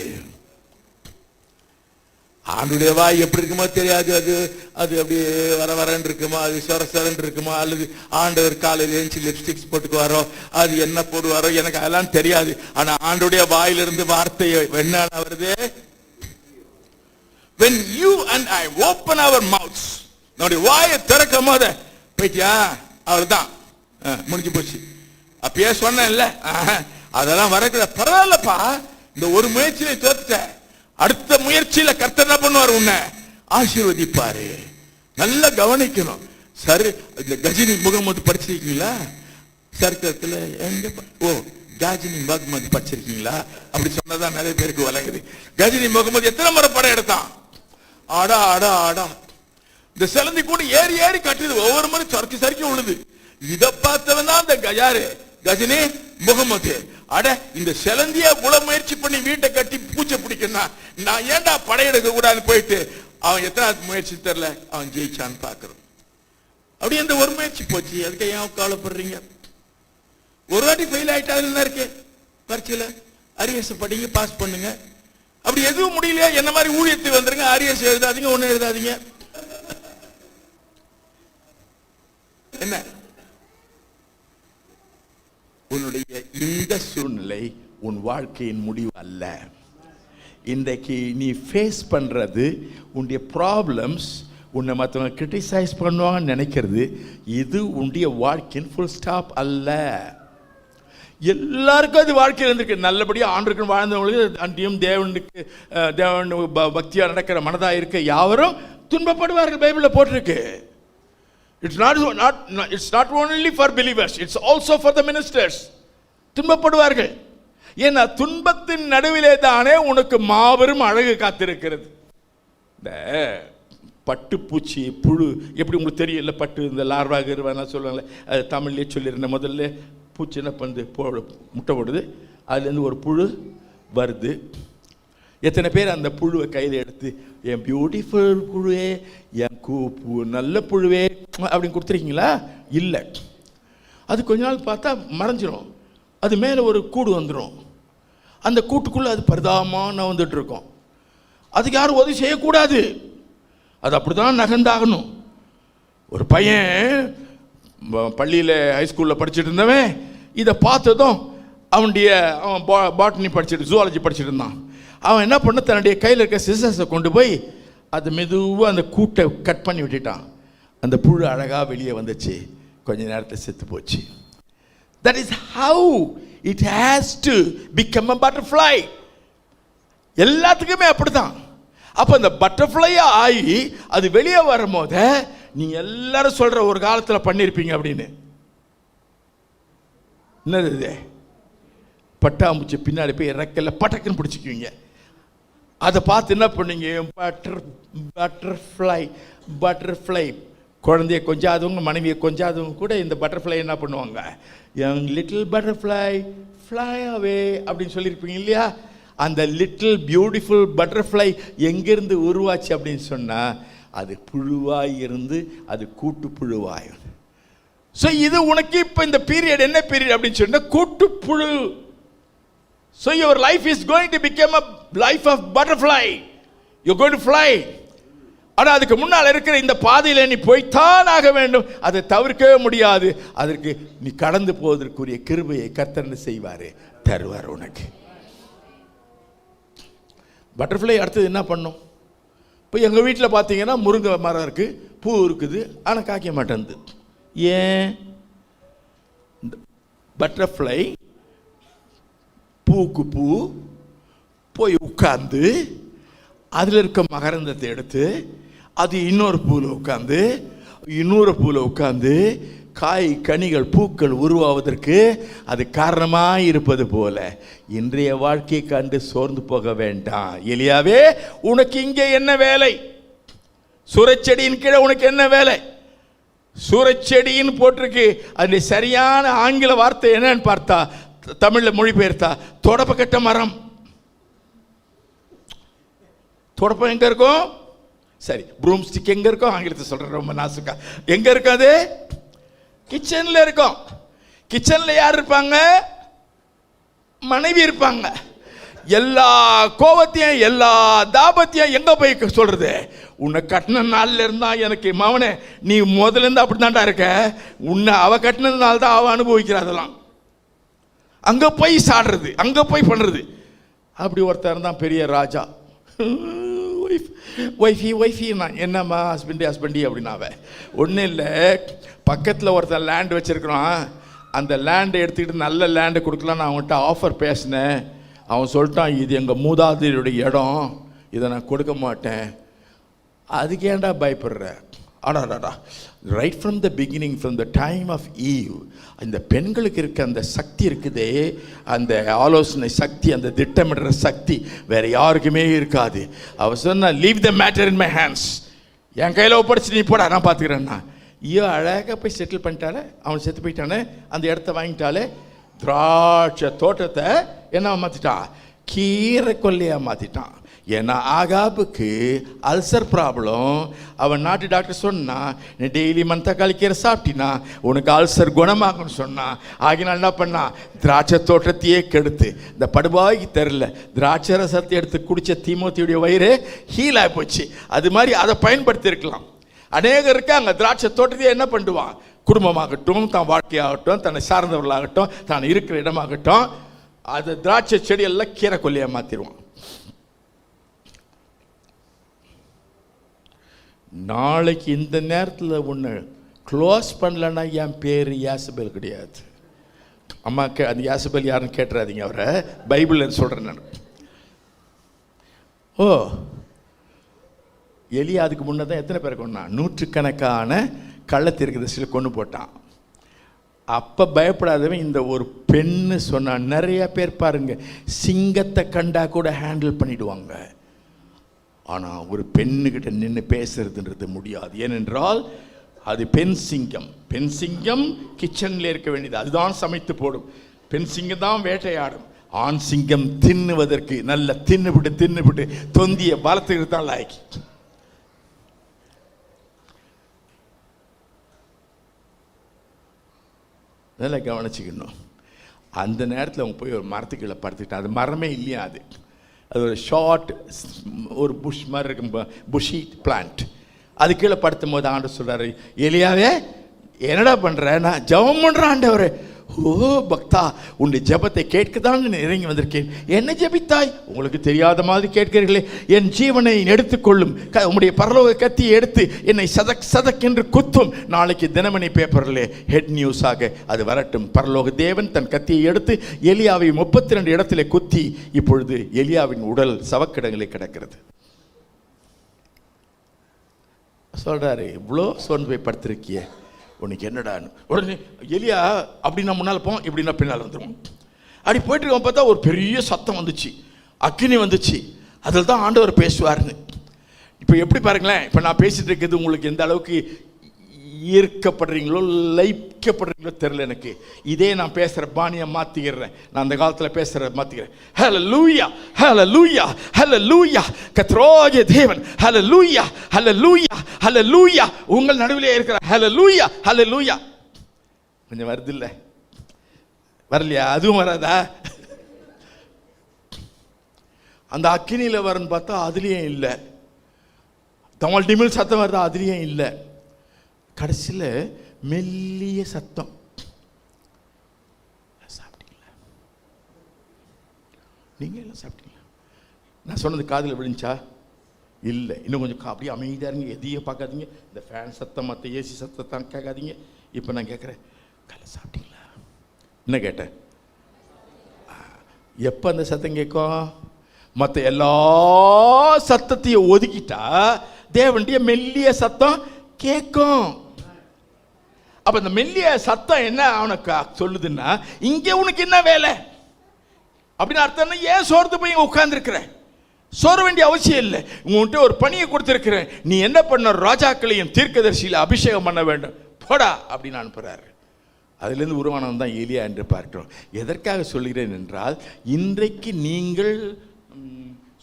ஆண்டுடைய வாய் எப்படி இருக்குமோ தெரியாது. அது அப்படியே வரன்னு இருக்குமா, அது சொரன்னு இருக்குமா, அல்லது ஆண்டவர் காலையில் எழுந்து லிப்ஸ்டிக்ஸ் போட்டுக்குவாரோ, அது என்ன போடுவாரோ, எனக்கு அதெல்லாம் தெரியாது. ஆனா ஆண்டுடைய வாயிலிருந்து வார்த்தை என்ன வருது? When you and I open our mouths, நம்முடைய வாயை திறக்கும் போது போயிட்டியா, அவர்தான் முடிஞ்சு போச்சு. அப்பயே சொன்னேன்ல, அதெல்லாம் வரக்கூட பரவாயில்லப்பா, இந்த ஒரு முயற்சியில தோத்துட்ட, அடுத்த முயற்சியில கர்த்தர் என்ன பண்ணுவார்? உன்னை ஆசீர்வதிப்பாரு. நல்லா கவனிக்கணும். சரி, இந்த கஜினி முகமது படிச்சிருக்கீங்களா? சரித்திரத்துல எங்க? கஜினி முகமது படிச்சிருக்கீங்களா? அப்படி சொன்னதான் நிறைய பேருக்கு வழங்குது. கஜினி முகமது எத்தனை முறை படம் எடுத்தான்? ஆடா ஆடா ஆடா, இந்த சிலந்தி கூட ஏறி ஏறி கட்டுது, ஒவ்வொரு முறை சறுக்கி உழுது. இதை பார்த்தவன் தான் இந்த யாரு? கஜினி முகமது. அட, இந்த சிலந்திய புல முயற்சி பண்ணி வீட்டை கட்டி பூச்சை பிடிக்கணும், நான் ஏன்டா படையெடுக்க கூடாது போயிட்டு, அவன் எத்தனை முயற்சி தெரியல, அவன் ஜெயிச்சான்னு பாக்குறோம். அப்படி அந்த ஒரு முயற்சி போச்சு. அதுக்கு ஏன் கவலைப்படுறீங்க? ஒரு வாட்டி ஃபெயில் ஆயிட்டா இருக்கு பரீட்சையில, அரியர்ஸ் படிங்க, பாஸ் பண்ணுங்க. அப்படி எதுவும் முடியலையா, என்ன மாதிரி ஊழியத்துக்கு வந்துருங்க, அரியர்ஸ் எழுதாதீங்க, ஒண்ணு எழுதாதீங்க. என்ன உன்னுடைய இந்த சூழ்நிலை உன் வாழ்க்கையின் முடிவு அல்ல. இன்றைக்கு நீ ஃபேஸ் பண்றது உன்னுடைய ப்ராப்ளம்ஸ், உன்னை மற்றவங்க கிரிட்டிசைஸ் பண்ணுவாங்கன்னு நினைக்கிறது, இது உன்னுடைய வாழ்க்கையின் ஃபுல் ஸ்டாப் அல்ல. எல்லாருக்கும் அது வாழ்க்கையில் இருந்திருக்கு. நல்லபடியாக ஆண்டுக்கு வாழ்ந்தவங்களுக்கு அன்றியும் தேவன் பக்தியாக நடக்கிற மனதாக இருக்க யாவரும் துன்பப்படுவார்கள். பைபிளில் போட்டிருக்கு. It's not only for believers, it's also for the ministers. துன்பப்படுவார்கள். ஏன்னா துன்பத்தின் நடுவிலே தானே உனக்கு மாபெரும் அழகு காத்திருக்கிறது. இந்த பட்டுப்பூச்சி புழு எப்படி உங்களுக்கு தெரியல, பட்டு இந்த லார்வா கிருவாலாம் சொல்லுவாங்களே, அது தமிழ்லேயே சொல்லியிருந்தேன். முதல்ல பூச்சி என்ன பண்ணுது, முட்டை போடுது, அதுலேருந்து ஒரு புழு வருது. எத்தனை பேர் அந்த புழுவை கையில் எடுத்து, என் பியூட்டிஃபுல் புழுவே, என் நல்ல புழுவே அப்படின்னு கொடுத்துருக்கீங்களா? இல்லை. அது கொஞ்ச நாள் பார்த்தா மறைஞ்சிரும். அது மேலே ஒரு கூடு வந்துடும். அந்த கூட்டுக்குள்ளே அது பரிதாபமாக வந்துட்டு இருக்கோம். அதுக்கு யாரும் உதவி செய்யக்கூடாது. அது அப்படி தான் நகர்ந்தாகணும். ஒரு பையன் பள்ளியில் ஹைஸ்கூலில் படிச்சுட்டு இருந்தவன் இதை பார்த்ததும் அவன் பாட்னி படிச்சுட்டு ஜூவாலஜி படிச்சுட்டு இருந்தான். அவன் என்ன பண்ண, தன்னுடைய கையில் இருக்க சிசர்ஸை கொண்டு போய் அது மெதுவாக அந்த கூட்டை கட் பண்ணி விட்டுட்டான். அந்த புழு அழகாக வெளியே வந்துச்சு. கொஞ்ச நேரத்தில் செத்து போச்சு. That is how it has to become a butterfly. எல்லாத்துக்குமே அப்படிதான். அப்ப இந்த பட்டர்ஃப்ளையா ஆகி அது வெளியே வரும்போது நீங்க எல்லாரும் சொல்ற ஒரு காலத்துல பண்ணிருப்பீங்க அப்படின்னு. என்னது இது? பட்டாம்பூச்சி பின்னாடி போய் இறக்கல பட்டக்குன்னு பிடிச்சிக்குவீங்க. அதை பார்த்து என்ன பண்ணீங்க? பட்டர்ஃப்ளை குழந்தைய கொஞ்சாதவங்க, மனைவியை கொஞ்சாதவங்க கூட இந்த பட்டர்ஃப்ளை என்ன பண்ணுவாங்க? யங் லிட்டில் பட்டர்ஃப்ளை ஃப்ளை அவே அப்படின்னு சொல்லியிருப்பீங்க இல்லையா? அந்த லிட்டில் பியூட்டிஃபுல் பட்டர்ஃப்ளை எங்கிருந்து உருவாச்சு அப்படின்னு சொன்னா, அது புழுவாய் இருந்து அது கூட்டு புழுவாய். ஸோ இது உனக்கு இப்போ இந்த பீரியட் என்ன பீரியட் அப்படின்னு சொன்னா, கூட்டுப்புழு. So your life is going to become a life of butterfly. You're going to fly. ஆனா அதுக்கு முன்னால் இருக்கிற இந்த பாதையில நீ போய்த்தான் ஆக வேண்டும். அதை தவிர்க்கவே முடியாது. அதற்கு நீ கடந்து போவதற்குரிய கிருபையை கர்த்தர் செய்வாரு, தருவார் உனக்கு. பட்டர்ஃப்ளை அடுத்தது என்ன பண்ணும்? இப்போ எங்கள் வீட்டில் பார்த்தீங்கன்னா முருங்கை மரம் இருக்குது, பூ இருக்குது, ஆனால் காய்க்க மாட்டேங்குது. ஏன்? பட்டர்ஃப்ளை பூக்கு பூ போய் உட்கார்ந்து அதில் இருக்க மகரந்தத்தை எடுத்து அது இன்னொரு பூவில் உட்கார்ந்து இன்னொரு பூவில் உட்கார்ந்து காய் கனிகள் பூக்கள் உருவாவதற்கு அது காரணமாக இருப்பது போல இன்றைய வாழ்க்கையை கண்டு சோர்ந்து போக வேண்டாம். எலியாவே, உனக்கு இங்கே என்ன வேலை? சூரச்செடியின் கீழே உனக்கு என்ன வேலை? சூரச்செடின்னு போட்டிருக்கு. அது சரியான ஆங்கில வார்த்தை என்னன்னு பார்த்தா, தமிழ்ல மொழிபெயர்த்தா தொடப்பக்கட்ட மரம். தொடப்பம் எங்க இருக்கும்? சரி, ப்ரூம் ஸ்டிக் எங்க இருக்கும்? ஆங்கிலத்தை சொல்றேன் ரொம்ப நாசுக்கா. எங்க இருக்கும்? அது கிச்சன்ல இருக்கும். கிச்சன்ல யார் இருப்பாங்க? மனைவி இருப்பாங்க. எல்லா கோபத்தையும் எல்லா தாபத்தையும் எங்க போய் சொல்றது? உன்னை கட்டின நாள்ல இருந்தா எனக்கு மவனே, நீ முதல்ல இருந்து அப்படித்தான்டா இருக்க. உன்னை அவ கட்டினதுனால தான் அவ அனுபவிக்கிற. அதெல்லாம் அங்க போய் சாடுறது, அங்க போய் பண்றது. அப்படி ஒருத்தர் தான் பெரிய ராஜா. ஒய்ஃபி நான் என்னம்மா ஹஸ்பண்டி அப்படின்னாவே ஒன்றும் இல்லை. பக்கத்தில் ஒருத்தர் லேண்ட் வச்சிருக்கிறான். அந்த லேண்டை எடுத்துக்கிட்டு நல்ல லேண்டை கொடுக்கலான்னு அவன்கிட்ட ஆஃபர் பேசினேன். அவன் சொல்லிட்டான், இது எங்கள் மூதாதையருடைய இடம், இதை நான் கொடுக்க மாட்டேன். அதுக்கு ஏன்டா பயப்படுற? ஆடாடாடா, right from the beginning, from the time of Eve, அந்த பெண்களுக்கு இருக்க அந்த சக்தி இருக்குதே, அந்த ஆலோசனை சக்தி, அந்த திட்டமிடுற சக்தி வேற யாருக்குமே இருக்காது. அவ சொன்னா, leave the matter in my hands, என் கையில் ஒப்படைச்சு நீ போட, நான் பார்த்துக்கிறேன்னா. ஐயோ, அழகாக போய் செட்டில் பண்ணிட்டாலே. அவன் செத்து போயிட்டானே, அந்த இடத்த வாங்கிட்டாலே. திராட்சை தோட்டத்தை என்ன மாற்றிட்டான்? கீரை கொல்லையாக மாற்றிட்டான். ஏன்னா ஆகாபுக்கு அல்சர் ப்ராப்ளம். அவன் நாட்டு டாக்டர் சொன்னா, நீ டெய்லி மந்தக்காளி கீரை சாப்பிட்டினா உனக்கு அல்சர் குணமாகும்னு சொன்னான். ஆகினால் என்ன பண்ணா? திராட்சை தோட்டத்தையே கெடுத்து, இந்த படுபாய்க்கு தெரில திராட்சை ரசத்தை எடுத்து குடித்த தீமோத்தியுடைய வயிறு ஹீல் ஆகி போச்சு. அது மாதிரி அதை பயன்படுத்தி இருக்கலாம். அநேகருக்கு அங்கே திராட்சை தோட்டத்தையே என்ன பண்ணுவான்? குடும்பமாகட்டும், தான் வாழ்க்கையாகட்டும், தன்னை சார்ந்தவர்களாகட்டும், தான் இருக்கிற இடமாகட்டும், அது திராட்சை செடியெல்லாம் கீரை கொல்லையாக மாற்றிடுவான். நாளைக்கு இந்த நேரத்தில் ஒன்று க்ளோஸ் பண்ணலன்னா என் பேர் யாசபேல் கிடையாது. அம்மா அந்த யாசபேல் யாருன்னு கேட்டுறாதீங்க, அவரை பைபிள்னு சொல்கிறேன் நான். ஓ, எலியா அதுக்கு முன்னே தான் எத்தனை பேரை கொண்டான்? நூற்றுக்கணக்கான கள்ளத்தீர்க்கதரிசிகளை கொண்டு போட்டான். அப்போ பயப்படாதவன் இந்த ஒரு பெண்ணு சொன்னான். நிறைய பேர் பாருங்க, சிங்கத்தை கண்டா கூட ஹேண்டில் பண்ணிடுவாங்க. ஆனால் ஒரு பெண்ணுக்கிட்ட நின்று பேசுறதுன்றது முடியாது. ஏனென்றால் அது பெண் சிங்கம். பெண் சிங்கம் கிச்சனில் இருக்க வேண்டியது, அதுதான் சமைத்து போடும். பெண் சிங்கம் தான் வேட்டையாடும். ஆண் சிங்கம் தின்னுவதற்கு நல்ல தின்னுபிட்டு தொந்திய பலத்துக்கு தான் லாய்க்கு. நல்லா கவனிச்சுக்கணும். அந்த நேரத்தில் அவங்க போய் ஒரு மரத்துக்குள்ளே படுத்துக்கிட்டான். அது மரமே இல்லையா, அது ஒரு ஷார்ட், ஒரு புஷ் மாதிரி இருக்கும், புஷி பிளான்ட். அது கீழே படுத்தும் போது ஆண்டவர் சொல்கிறாரு, எலியாவே என்னடா பண்ணுற? நான் ஜெபம் பண்ணுறேன் ஆண்டவரே. ஓ பக்தா, உன்னுடைய ஜெபத்தை கேட்கத்தான் இறங்கி வந்திருக்கேன். என்ன ஜெபித்தாய்? உங்களுக்கு தெரியாத மாதிரி கேட்கிறீர்களே. என் ஜீவனை எடுத்துக்கொள்ளும், உங்களுடைய பரலோக கத்தியை எடுத்து என்னை சதக் என்று குத்தும். நாளைக்கு தினமணி பேப்பரில் ஹெட் நியூஸாக அது வரட்டும். பரலோக தேவன் தன் கத்தியை எடுத்து எலியாவை 32 இடத்துல குத்தி, இப்பொழுது எலியாவின் உடல் சவக்கிடங்களில் கிடக்கிறது. சொல்கிறாரு, இவ்வளோ சோர்ந்து போய் படுத்திருக்கிய, உனக்கு என்னடான்னு. உடனே எலியா அப்படின்னா முன்னால் போவோம், இப்படின்னா பின்னால் வந்துடும். அப்படி போயிட்டு இருக்கோம். பார்த்தா ஒரு பெரிய சத்தம் வந்துச்சு, அக்கினி வந்துச்சு. அதில் தான் ஆண்டவர் பேசுவார்னு. இப்போ எப்படி பாருங்களேன், இப்போ நான் பேசிட்டு இருக்கிறது உங்களுக்கு எந்த அளவுக்கு ஈர்க்கப்படுறீங்களோ லைக்கப்படுறீங்களோ தெரியல எனக்கு. இதே நான் பேசுகிற பாணியை மாற்றிக்கிறேன், நான் அந்த காலத்தில் பேசுகிற மாற்றிக்கிறேன். ஹல்லேலூயா, ஹல்லேலூயா, ஹல்லேலூயா, கர்த்தராகிய தேவன், ஹல்லேலூயா, ஹல்லேலூயா, ஹல்லேலூயா உங்கள் நடுவிலே இருக்கிற ஹல்லேலூயா, ஹல்லேலூயா. கொஞ்சம் வருது இல்லை? வரலையா? அதுவும் வராதா? அந்த அக்கினியில் வரன்னு பார்த்தா அதுலேயும் இல்லை. தமால் டிமில் சத்தம் வருதா? அதுலேயும் இல்லை. கடைசியில் மெல்லிய சத்தம். சாப்பிட்டீங்களா? நீங்கள் எல்லாம் சாப்பிட்டீங்களா? நான் சொன்னது காதில் விழுந்துச்சா? இல்லை. இன்னும் கொஞ்சம் அப்படியே அமைதியாக இருங்க, எதையும் பார்க்காதீங்க. இந்த ஃபேன் சத்தம் மற்ற ஏசி சத்தத்தான் கேட்காதீங்க. இப்போ நான் கேட்குறேன், காலை சாப்பிட்டீங்களா? என்ன கேட்டேன்? எப்போ அந்த சத்தம் கேட்கும்? மற்ற எல்லா சத்தத்தையும் ஒதுக்கிட்டா தேவனுடைய மெல்லிய சத்தம் கேட்கும். அப்ப இந்த மெல்லிய சத்தம் என்ன அவனுக்கு சொல்லுதுன்னா, இங்கே உனக்கு என்ன வேலை அப்படின்னு அர்த்தம். ஏன் சோர்ந்து போய் உட்கார்ந்துருக்கிற? சோர வேண்டிய அவசியம் இல்லை. உங்கள்கிட்ட ஒரு பணியை கொடுத்துருக்கிறேன், நீ என்ன பண்ண? ராஜாக்களையும் தீர்க்கதரிசியில் அபிஷேகம் பண்ண வேண்டும், போடா அப்படின்னு அனுப்புறாரு. அதிலிருந்து உருவானவன் தான் எலியா என்று பார்க்கிறோம். எதற்காக சொல்கிறேன் என்றால், இன்றைக்கு நீங்கள்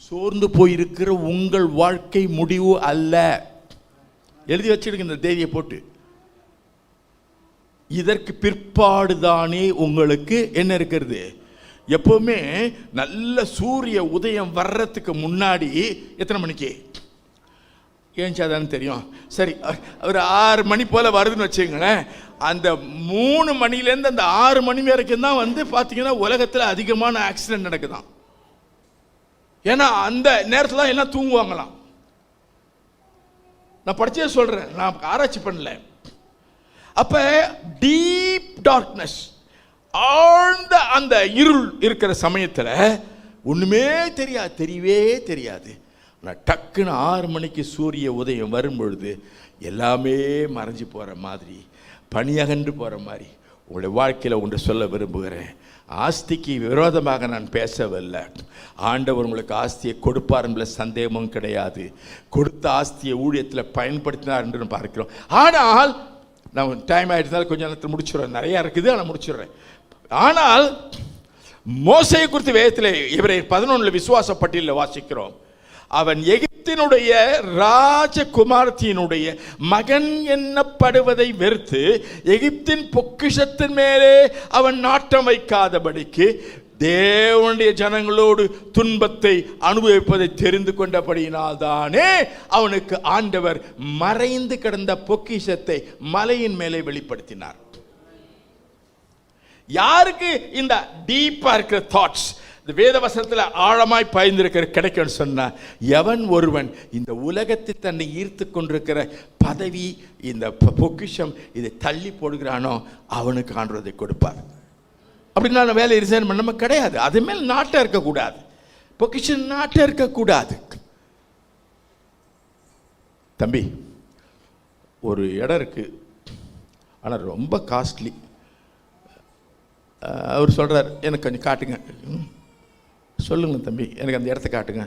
சோர்ந்து போயிருக்கிற உங்கள் வாழ்க்கை முடிவு அல்ல. எழுதி வச்சிடுங்க இந்த தேதியை போட்டு. இதற்கு பிற்பாடுதானே உங்களுக்கு என்ன இருக்கிறது. எப்பவுமே நல்ல சூரிய உதயம் வர்றதுக்கு முன்னாடி எத்தனை மணிக்கு ஏஞ்சாதான்னு தெரியும். சரி, ஒரு 6 மணி போல் வருதுன்னு வச்சுங்களேன். அந்த 3 மணிலேருந்து அந்த 6 மணி வரைக்கும் தான் வந்து பார்த்தீங்கன்னா உலகத்தில் அதிகமான ஆக்சிடென்ட் நடக்குதான். ஏன்னா அந்த நேரத்தில் தான் எல்லாம் தூங்குவாங்களாம். நான் படிச்சே சொல்கிறேன், நான் ஆராய்ச்சி பண்ணல. அப்போ டீப் டார்க்னஸ், ஆழ்ந்த அந்த இருள் இருக்கிற சமயத்தில் ஒன்றுமே தெரியாது, தெரியவே தெரியாது. ஆனால் டக்குன்னு 6 மணிக்கு சூரிய உதயம் வரும்பொழுது எல்லாமே மறைஞ்சு போகிற மாதிரி, பனியகன்று போகிற மாதிரி உங்களுடைய வாழ்க்கையில் ஒன்று சொல்ல விரும்புகிறேன். ஆஸ்திக்கு விரோதமாக நான் பேசவில்லை. ஆண்டவர் உங்களுக்கு ஆஸ்தியை கொடுப்பார் என்பது சந்தேகமும் கிடையாது. கொடுத்த ஆஸ்தியை ஊழியத்தில் பயன்படுத்தினார் என்று பார்க்கிறோம். ஆனால் நான் டைம் ஆகிடுந்தாலும் கொஞ்சம் நேரத்தில் முடிச்சுடுறேன், நிறையா இருக்குது, ஆனால் முடிச்சுடுறேன். ஆனால் மோசையை குறித்து வேதத்தில் இவரை 11 விசுவாச பட்டியலில் வாசிக்கிறோம். அவன் எகிப்தினுடைய ராஜகுமாரத்தினுடைய மகன் எண்ணப்படுவதை வெறுத்து எகிப்தின் பொக்கிஷத்தின் மேலே அவன் நாட்டம் வைக்காதபடிக்கு தேவனுடைய ஜனங்களோடு துன்பத்தை அனுபவிப்பதை தெரிந்து கொண்டபடியினால் தானே அவனுக்கு ஆண்டவர் மறைந்து கிடந்த பொக்கிஷத்தை மலையின் மேலே வெளிப்படுத்தினார். யாருக்கு இந்த டீப்பா இருக்கிற தாட்ஸ், இந்த வேத வசனத்தில் ஆழமாய் பாய்ந்திருக்கிற கிடைக்கும் சொன்னா, எவன் ஒருவன் இந்த உலகத்தில் தன்னை ஈர்த்து கொண்டிருக்கிற பதவி, இந்த பொக்கிஷம், இதை தள்ளி போடுகிறானோ அவனுக்கு ஆண்டவரை கொடுப்பார். அப்படின்னா வேலை ரிசைன் பண்ண கிடையாது. அது மேல் நாட்டம் இருக்கக்கூடாது, பொக்கிஷன் நாட்டம் இருக்கக்கூடாது. தம்பி, ஒரு இடம் இருக்கு, ஆனால் ரொம்ப காஸ்ட்லி. அவர் சொல்கிறார், எனக்கு கொஞ்சம் காட்டுங்க. சொல்லுங்க தம்பி, எனக்கு அந்த இடத்த காட்டுங்க.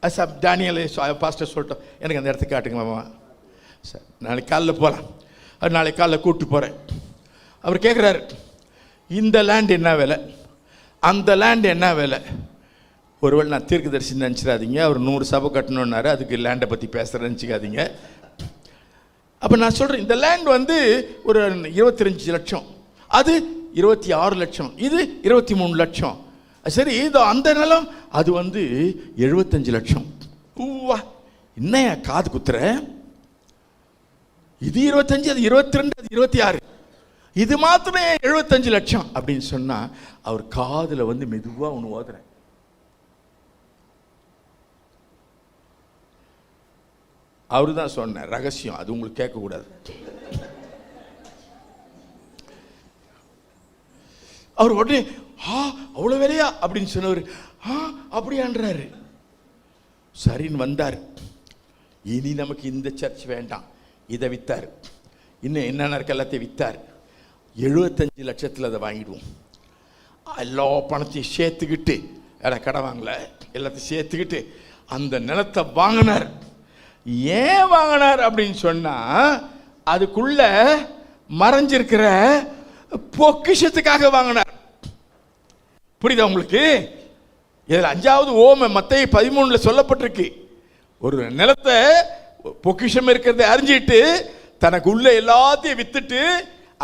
சார் டேனியல் பாஸ்டர் சொல்லிட்டோம், எனக்கு அந்த இடத்த காட்டுங்க மாமா. சார் நாளைக்கு காலைல போகலாம். அவர் நாளைக்கு காலைல கூப்பிட்டு போகிறேன். அவர் கேட்குறாரு, இந்த லேண்ட் என்ன விலை, அந்த லேண்ட் என்ன விலை? ஒருவேளை நான் தீர்க்கதரிசி நினச்சிடாதீங்க, அவர் 100 சபை கட்டணுன்னாரு, அதுக்கு லேண்டை பற்றி பேசுகிறேன்னு நினச்சிக்காதீங்க. அப்போ நான் சொல்கிறேன், இந்த லேண்ட் வந்து ஒரு 25 லட்சம், அது 26 லட்சம், இது 23 லட்சம். சரி, இது அந்த நிலம் அது வந்து 75 லட்சம். ஊவா, என்னையா காது குத்துற? இது 25, அது 22, அது 26, இது மாத்திரமே 75 லட்சம் அப்படின்னு சொன்னா அவர் காதுல வந்து மெதுவா ஒன்று ஓதுறேன். அவரு தான் சொன்ன ரகசியம், அது உங்களுக்கு கேட்கக்கூடாது. அவர் உடனே அவ்வளோ வேலையா அப்படின்னு சொன்னவர் அப்படியான்றாரு. சரின்னு வந்தார். இனி நமக்கு இந்த சர்ச் வேண்டாம், இதை வித்தார். இன்னும் என்னென்ன இருக்க எல்லாத்தையும் வித்தார். 75 லட்சத்தில் அதை வாங்கிடுவோம். எல்லா பணத்தையும் சேர்த்துக்கிட்டு, கடை வாங்கல, எல்லாத்தையும் சேர்த்துக்கிட்டு அந்த நிலத்தை வாங்கினார். ஏன் வாங்கினார் அப்படின்னு சொன்னா, அதுக்குள்ள மறைஞ்சிருக்கிற பொக்கிஷத்துக்காக வாங்கினார். புரியுதா உங்களுக்கு? இதில் 5வது ஓமை மத்தேயு 13 சொல்லப்பட்டிருக்கு. ஒரு நிலத்தை பொக்கிஷம் இருக்கிறத அறிஞ்சிட்டு தனக்கு உள்ள எல்லாத்தையும் வித்துட்டு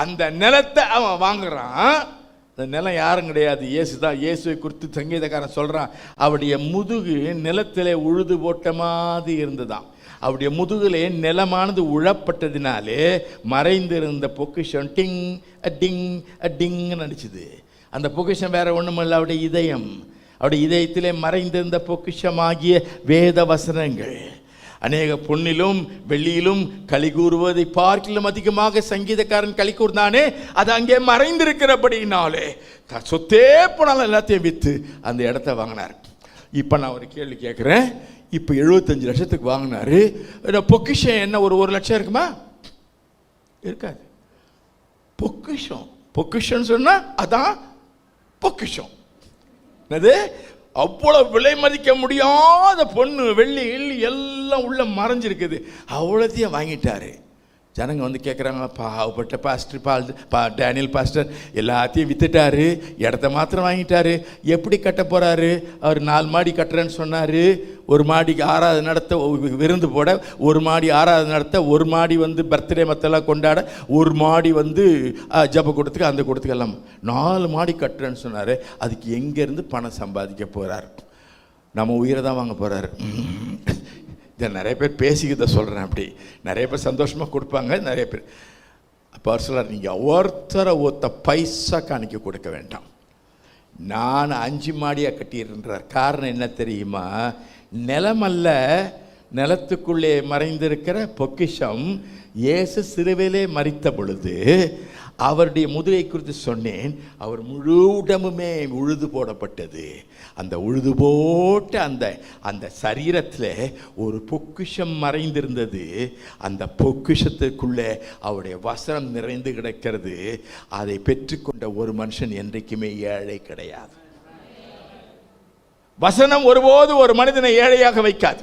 அந்த நிலத்தை அவன் வாங்குறான். அந்த நிலம் யாரும் கிடையாது, இயேசு தான். இயேசுவை குறித்து சங்கீதக்காரன் சொல்றான், அவருடைய முதுகு நிலத்திலே உழுது போட்ட மாதிரி இருந்ததாம். அவருடைய முதுகிலே நிலமானது உழப்பட்டதினாலே மறைந்திருந்த பொக்கிஷம் டிங் டிங் டிங்னு அடிச்சுது. அந்த பொக்கிஷம் வேற ஒண்ணுமில்லை, அவருடைய இதயம். அவருடைய இதயத்திலே மறைந்திருந்த பொக்கிஷமாகிய வேத வசனங்கள். அநேக பொன்னிலும் வெள்ளியிலும் களி கூறுவதை பார்க்கிலும் அதிகமாக சங்கீதக்காரன் களி கூர்ந்தானே, அது அங்கே மறைந்திருக்கிறபடினாலே சொத்தே போனாலும் எல்லாத்தையும் விற்று அந்த இடத்த வாங்கினார். இப்போ நான் ஒரு கேள்வி கேட்குறேன். இப்போ 75 லட்சத்துக்கு வாங்கினாரு. பொக்கிஷம் என்ன ஒரு 1 லட்சம் இருக்குமா? இருக்காது. பொக்கிஷம், பொக்கிஷம் சொன்னா அதான் பொக்கிஷம். அது அவ்வளவு விலை மதிக்க முடியாத பொண்ணு வெள்ளி எள்ளி எல்லாம் உள்ள மறைஞ்சிருக்குது. அவ்வளோத்தையும் வாங்கிட்டாரு. ஜனங்க வந்து கேட்குறாங்க, பாவப்பட்ட பாஸ்டர் டேனியல் பாஸ்டர் எல்லாத்தையும் வித்துட்டாரு, இடத்த மாத்திரம் வாங்கிட்டாரு, எப்படி கட்ட போறாரு? அவர் 4 மாடி கட்டுறேன்னு சொன்னார். 1 மாடிக்கு ஆராதனை நடத்த, விருந்து போட 1 மாடி ஆராதனை நடத்த, 1 மாடி வந்து பர்த்டே மற்றெல்லாம் கொண்டாட, 1 மாடி வந்து ஜப கூட்டத்துக்கு அந்த கூட்டத்துக்கு எல்லாம் 4 மாடி கட்டுறேன்னு சொன்னார். அதுக்கு எங்கேருந்து பணம் சம்பாதிக்க போகிறார்? நம்ம உயிரை தான் வாங்க போகிறாரு. இதை நிறைய பேர் பேசிக்கிட்ட சொல்கிறேன். அப்படி நிறைய பேர் சந்தோஷமாக கொடுப்பாங்க. நிறைய பேர் அப்போ அவர் சொல்கிறார், நீங்கள் ஒருத்தரை பைசா காணிக்க கொடுக்க வேண்டாம், நான் 5 மாடியாக கட்டிடுறார். காரணம் என்ன தெரியுமா? நிலமல்ல, நிலத்துக்குள்ளே மறைந்திருக்கிற பொக்கிஷம். இயேசு சிலுவையிலே மரித்த பொழுது அவருடைய முதுகை குறித்து சொன்னேன். அவர் முழு உடம்புமே உழுது போடப்பட்டது. அந்த உழுது போட்ட அந்த சரீரத்தில் ஒரு பொக்கிஷம் மறைந்திருந்தது. அந்த பொக்கிஷத்துக்குள்ளே அவருடைய வசனம் நிறைந்து கிடக்கிறது. அதை பெற்றுக்கொண்ட ஒரு மனுஷன் என்றைக்குமே ஏழை கிடையாது. வசனம் ஒருபோது ஒரு மனிதனை ஏழையாக வைக்காது.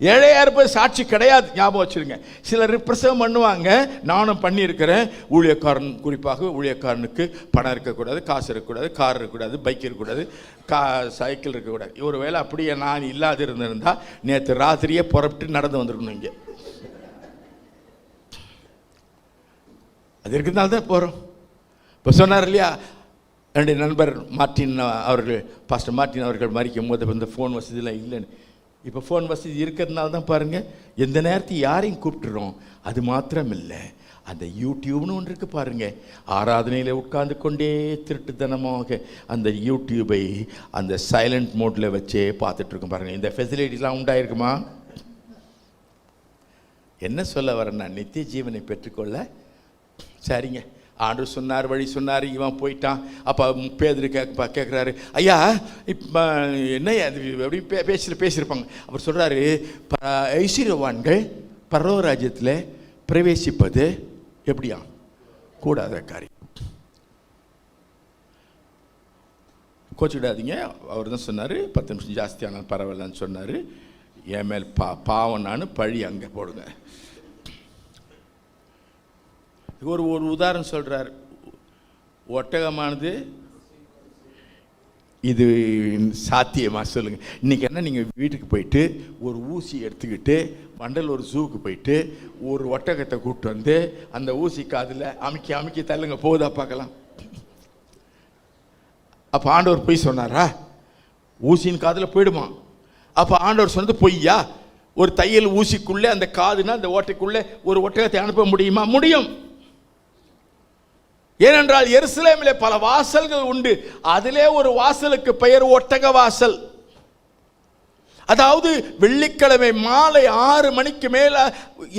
ஏழையா இருப்பது சாட்சி கிடையாது, ஞாபகம் வச்சிருங்க. சிலர் பிரசவம் பண்ணுவாங்க, நானும் பண்ணியிருக்கிறேன். ஊழியக்காரன், குறிப்பாக ஊழியக்காரனுக்கு பணம் இருக்கக்கூடாது, காசு இருக்கக்கூடாது, கார் இருக்கக்கூடாது, பைக் இருக்கக்கூடாது, சைக்கிள் இருக்கக்கூடாது. ஒரு வேளை அப்படியே நான் இல்லாது இருந்திருந்தா நேற்று ராத்திரியே புறப்பட்டு நடந்து வந்திருக்கணும். இங்கே அது இருக்கிறதுனால தான் போகிறோம். இப்போ சொன்னார் இல்லையா, என்னுடைய நண்பர் மார்ட்டின் அவர்கள், பாஸ்டர் மார்ட்டின் அவர்கள் மறிக்கும் போது இந்த ஃபோன் வசதியெலாம் இல்லைன்னு. இப்போ ஃபோன் வசதி இருக்கிறதுனால தான் பாருங்கள், எந்த நேரத்தையும் யாரையும் கூப்பிட்டுறோம். அது மாத்திரம் இல்லை, அந்த யூடியூப்னு ஒன்று இருக்குது பாருங்கள். ஆராதனையில் உட்கார்ந்து கொண்டே திருட்டுத்தனமாக அந்த யூடியூபை அந்த சைலண்ட் மோட்டில் வச்சே பார்த்துட்ருக்கோம் பாருங்கள். இந்த ஃபெசிலிட்டிலாம் உண்டாயிருக்குமா? என்ன சொல்ல வரேன்னா, நித்திய ஜீவனை பெற்றுக்கொள்ள சரிங்க, ஆண்டவர் சொன்னார், வழி சொன்னார், இவன் போயிட்டான். அப்போ பேதுரு கேட்குறாரு, ஐயா இப்போ என்ன அது எப்படி பேசியிருப்பாங்க. அவர் சொல்கிறாரு, ஐஸ்வர்யவான்கள் பரலோக ராஜ்யத்தில் பிரவேசிப்பது எப்படியா? கூடாத காரியம். கோச்சிடாதீங்க, அவர் தான் சொன்னார். 10 நிமிஷம் ஜாஸ்தியான பரவாயில்லன்னு சொன்னார். என் மேல் பாவம் நான் பழி அங்கே போடுங்க. ஒரு உதாரணம் சொல்கிறார். ஒட்டகமானது இது சாத்தியமா சொல்லுங்கள்? இன்றைக்கி என்ன, நீங்கள் வீட்டுக்கு போயிட்டு ஒரு ஊசி எடுத்துக்கிட்டு மண்டல் ஒரு ஜூவுக்கு போயிட்டு ஒரு ஒட்டகத்தை கூப்பிட்டு வந்து அந்த ஊசி காதில் அமுக்கி அமுக்கி தள்ளுங்க, போகுதா பார்க்கலாம். அப்போ ஆண்டவர் பொய் சொன்னாரா? ஊசியின் காதில் போயிடுமா? அப்போ ஆண்டவர் சொன்னது பொய்யா? ஒரு தையல் ஊசிக்குள்ளே அந்த காதுனா அந்த ஓட்டைக்குள்ளே ஒரு ஒட்டகத்தை அனுப்ப முடியுமா? முடியும். ஏனென்றால் எருசலேமிலே பல வாசல்கள் உண்டு. அதிலே ஒரு வாசலுக்கு பெயர் ஒட்டக வாசல். அதாவது வெள்ளிக்கிழமை மாலை 6 மணிக்கு மேல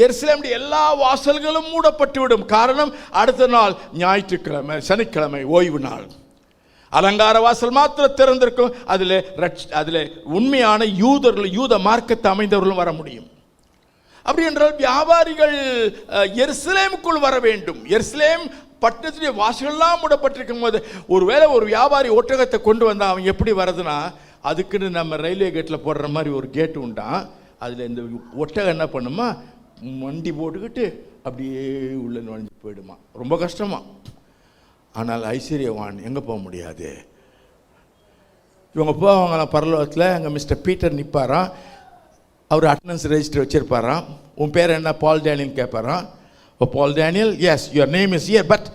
எருசலேமுடைய எல்லா வாசல்களும் மூடப்பட்டு விடும். காரணம், அடுத்த நாள் ஞாயிற்றுக்கிழமை, சனிக்கிழமை ஓய்வு நாள். அலங்கார வாசல் மாத்திரம் திறந்திருக்கும். அதில் உண்மையான யூதர்கள், யூத மார்க்கத்தை அமைந்தவர்களும் வர முடியும். அப்படி என்றால் வியாபாரிகள் எருசலேமுக்குள் வர வேண்டும். எருசலேம் பட்டணத்துடைய வாசலெல்லாம் மூடப்பட்டிருக்கும் போது ஒருவேளை ஒரு வியாபாரி ஒட்டகத்தை கொண்டு வந்தால் அவன் எப்படி வர்றதுன்னா, அதுக்குன்னு நம்ம ரயில்வே கேட்டில் போடுற மாதிரி ஒரு கேட்டு உண்டான். அதில் இந்த ஒட்டகம் என்ன பண்ணுமா, வண்டி போட்டுக்கிட்டு அப்படியே உள்ள நுழைஞ்சு போயிடுமா. ரொம்ப கஷ்டமா. ஆனால் ஐஸ்வர்யவான் எங்கே போக முடியாது. இவங்க போவாங்க பரலோகத்தில். அங்கே மிஸ்டர் பீட்டர் நிற்பாராம். அவர் அட்டண்டன்ஸ் ரெஜிஸ்டர் வச்சுருப்பாராம். உன் பேர் என்ன, பால் டேனியல் கேட்பாராம். Oh Paul Daniel, yes your name is here, but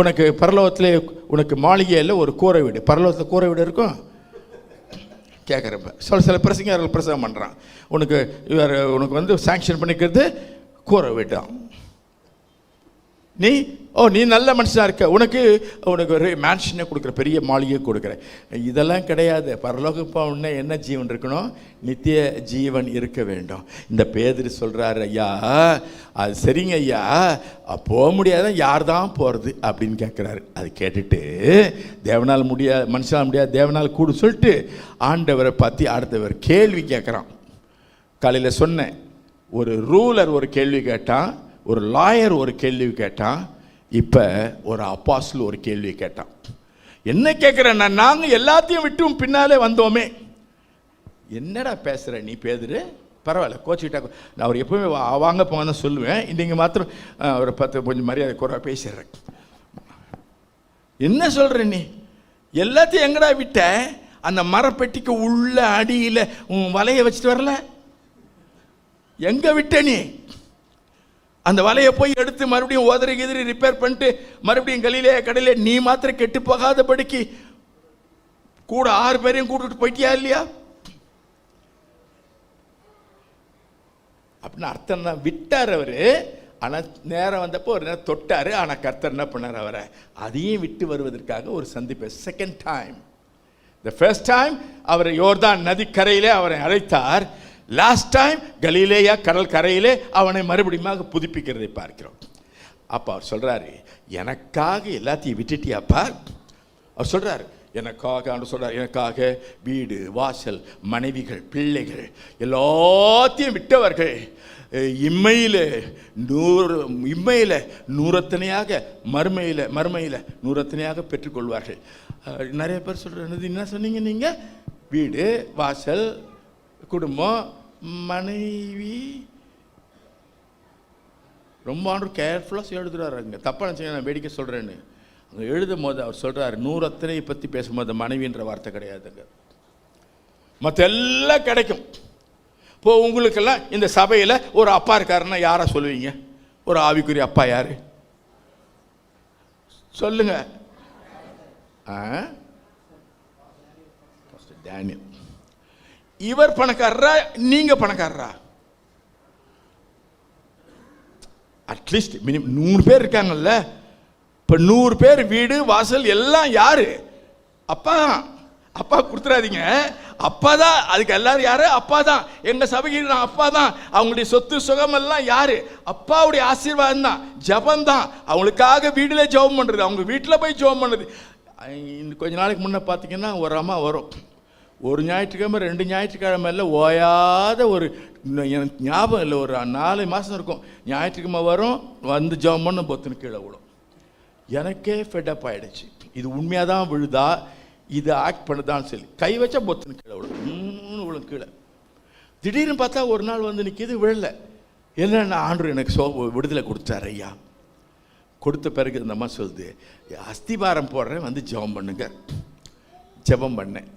உனக்கு பரலோகத்தில் உனக்கு மாளிகையில் ஒரு கூரை வீடு, பரலோகத்தில் கூரை வீடு இருக்கும் கேட்குறப்ப சில பிரசங்க பிரசங்கம் பண்ணுறான். உனக்கு வந்து சாங்ஷன் பண்ணிக்கிறது கூரை வீடு தான். நீ நல்ல மனுஷனாக இருக்க, உனக்கு ஒரு மேன்ஷனை கொடுக்குற, பெரிய மாளிகையை கொடுக்குற. இதெல்லாம் கிடையாது. பரலோகம் போன என்ன ஜீவன் இருக்கணும், நித்திய ஜீவன் இருக்க வேண்டும். இந்த பேதுரு சொல்கிறாரு, ஐயா அது சரிங்க ஐயா, போக முடியாத யார் தான் போகிறது அப்படின்னு கேட்குறாரு. அது கேட்டுட்டு தேவனால் முடியாது, மனுஷனால் முடியாது, தேவனால் கூட சொல்லிட்டு ஆண்டவரை பற்றி அடுத்தவர் கேள்வி கேட்குறான். காலையில் சொன்னேன், ஒரு ரூலர் ஒரு கேள்வி கேட்டான், ஒரு லாயர் ஒரு கேள்வி கேட்டான், இப்போ ஒரு அப்பாஸ்டல் ஒரு கேள்வி கேட்டான். என்ன கேட்குறேன், நாங்கள் எல்லாத்தையும் விட்டும் பின்னாலே வந்தோமே. என்னடா பேசுகிற நீ பேதுரு, பரவாயில்ல கோச்சிக்கிட்டா, நான் அவர் எப்பவுமே வாங்க போங்க தான் சொல்லுவேன். இன்றைங்க மாத்திரம் ஒரு 10 கொஞ்சம் மரியாதை குறைவா பேசிடுறேன். என்ன சொல்கிற நீ, எல்லாத்தையும் எங்கடா விட்ட, அந்த மரப்பெட்டிக்கு உள்ள அடியில் உன் வலையை வச்சுட்டு வரல, எங்கே விட்ட நீ? அந்த வலையை போய் எடுத்து மறுபடியும் ஓதரி எதிரி ரிப்பேர் பண்ணிட்டு மறுபடியும் கடையிலே நீ மாத்திரம் கெட்டு போகாதபடிக்கு கூட 6 பேரையும் கூட்டிட்டு போயிட்டியா இல்லையா? அப்படின்னு அர்த்தம் தான். விட்டார் அவரு. ஆனால் நேரம் வந்தப்போ ஒரு நேரம் தொட்டாரு. ஆனால் கர்த்தர் என்ன பண்ணார், அவரை அதையும் விட்டு வருவதற்காக ஒரு சந்திப்பு. Second time, the first time அவர் யோர்தான் நதிக்கரையிலே அவரை அழைத்தார். லாஸ்ட் டைம் கலிலேயா கடல் கரையிலே அவனை மறுபடியும் புதுப்பிக்கிறதை பார்க்கிறோம். அப்போ அவர் சொல்கிறாரு, எனக்காக எல்லாத்தையும் விட்டுட்டியாப்பா? அவர் சொல்கிறார், எனக்காக வீடு வாசல் மனைவிகள் பிள்ளைகள் எல்லாத்தையும் விட்டவர்கள் இம்மையில் நூறத்தனையாக மறுமையில் நூறத்தனையாக பெற்றுக்கொள்வார்கள். நிறைய பேர் சொல்கிறது, என்ன சொன்னீங்க நீங்கள்? வீடு வாசல் குடும்பம் மனைவி. ரொம்ப ஆண்டு கேர்ஃபுல்லாக எழுதுறாரு. அங்கே தப்பாக நினச்சிங்க, நான் வேடிக்கை சொல்கிறேன்னு. அங்கே எழுதும் போது அவர் சொல்கிறார், 100 பற்றி பேசும்போது மனைவின்ற வார்த்தை கிடையாதுங்க, மற்ற எல்லாம் கிடைக்கும். இப்போ உங்களுக்கெல்லாம் இந்த சபையில் ஒரு அப்பா இருக்காருன்னா யாரை சொல்லுவீங்க? ஒரு ஆவிக்குரிய அப்பா யாரு சொல்லுங்க? டேனியல். இவர் பணக்காரரா, நீங்க பணக்காரரா? அட்லீஸ்ட் மினிமம் 100 பேர் இருக்காங்கல்ல. இப்போ 100 பேர் வீடு வாசல் எல்லாம் யாரு? அப்பா. அப்பா கொடுத்துறாதீங்க, அப்பா தான். அதுக்கு எல்லாரும் யாரு? அப்பா தான். எங்க சபைக்கு அப்பா தான். அவங்களுடைய சொத்து சுகம் எல்லாம் யாரு? அப்பாவுடைய ஆசீர்வாதம் தான், ஜபம் தான். அவங்களுக்காக வீடுல ஜெபம் பண்றது, அவங்க வீட்டில் போய் ஜெபம் பண்ணுறது. கொஞ்ச நாளைக்கு முன்னே பார்த்தீங்கன்னா ஒரு அம்மா வரும், ஒரு ஞாயிற்றுக்கிழமை 2 ஞாயிற்றுக்கிழமை இல்லை ஓயாத ஒரு, எனக்கு ஞாபகம் இல்லை, ஒரு 4 மாதம் இருக்கும். ஞாயிற்றுக்கிழமை வரும், வந்து ஜெபம் பண்ண பொத்துன்னு கீழே விடும். எனக்கே ஃபெட்டப் ஆகிடுச்சு. இது உண்மையாக தான் விழுதா, இது ஆக்ட் பண்ணுதான்னு சொல்லி கை வச்சா பொத்துன்னு கீழே விழும் கீழே. திடீர்னு பார்த்தா ஒரு நாள் வந்து நிற்கிது, விழலை. என்னென்ன ஆண்டு எனக்கு விடுதலை கொடுத்தாரு ஐயா. கொடுத்த பிறகு இந்த அம்மா சொல்லுது, அஸ்திபாரம் போடுறேன், வந்து ஜெபம் பண்ணுங்க. ஜெபம் பண்ணேன்.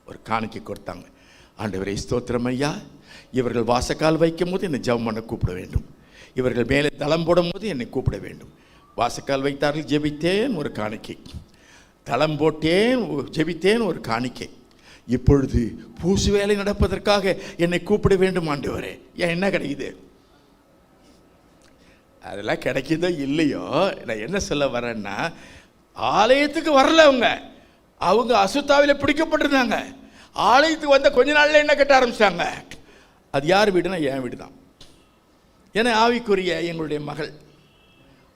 ஒரு காணிக்கை கொடுத்தாங்க. ஆண்டவரே ஸ்தோத்திரம் ஐயா, இவர்கள் வாசக்கால் வைக்கும் போது என்னை ஜெபம் பண்ண கூப்பிட வேண்டும், இவர்கள் மேலே தளம் போடும் போது என்னை கூப்பிட வேண்டும். வாசக்கால் வைத்தார்கள், ஜெபித்தேன் ஒரு காணிக்கை. தளம் போட்டேன், ஜெபித்தேன் ஒரு காணிக்கை. இப்பொழுது பூசு வேலை நடப்பதற்காக என்னை கூப்பிட வேண்டும் ஆண்டவரே. ஏன் என்ன கிடைக்குது? அதெல்லாம் கிடைக்குதோ இல்லையோ, நான் என்ன சொல்ல வரேன்னா, ஆலயத்துக்கு வரல அவங்க அசுத்தாவில பிடிக்கப்பட்டிருந்தாங்க. ஆலயத்துக்கு வந்த கொஞ்ச நாள்ல என்ன கட்ட ஆரம்பிச்சிட்டாங்க. அது யார் வீடுனா என் வீடு தான். ஏன்னா ஆவிக்குரிய எங்களுடைய மகள்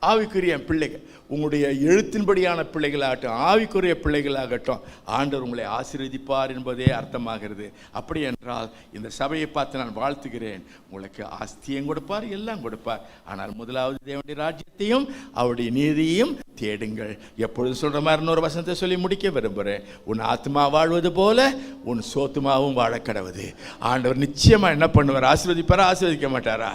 ஆவிக்குரிய பிள்ளைகள், உங்களுடைய எழுத்தின்படியான பிள்ளைகளாகட்டும், ஆவிக்குரிய பிள்ளைகளாகட்டும், ஆண்டவர் உங்களை ஆசீர்வதிப்பார் என்பதே அர்த்தமாகிறது. அப்படி என்றால் இந்த சபையை பார்த்து நான் வாழ்த்துகிறேன். உங்களுக்கு ஆஸ்தியம் கொடுப்பார், எல்லாம் கொடுப்பார். ஆனால் முதலாவது தேவனுடைய ராஜ்யத்தையும் அவருடைய நீதியையும் தேடுங்கள். எப்பொழுதும் சொல்ற மாதிரி இன்னொரு வசனத்தை சொல்லி முடிக்க விரும்புகிறேன். உன் ஆத்மா வாழ்வது போல உன் சோத்துமாவும் வாழ கடவுது. ஆண்டவர் நிச்சயமா என்ன பண்ணுவார்? ஆசீர்வதிப்பாரா, ஆசீர்வதிக்க மாட்டாரா?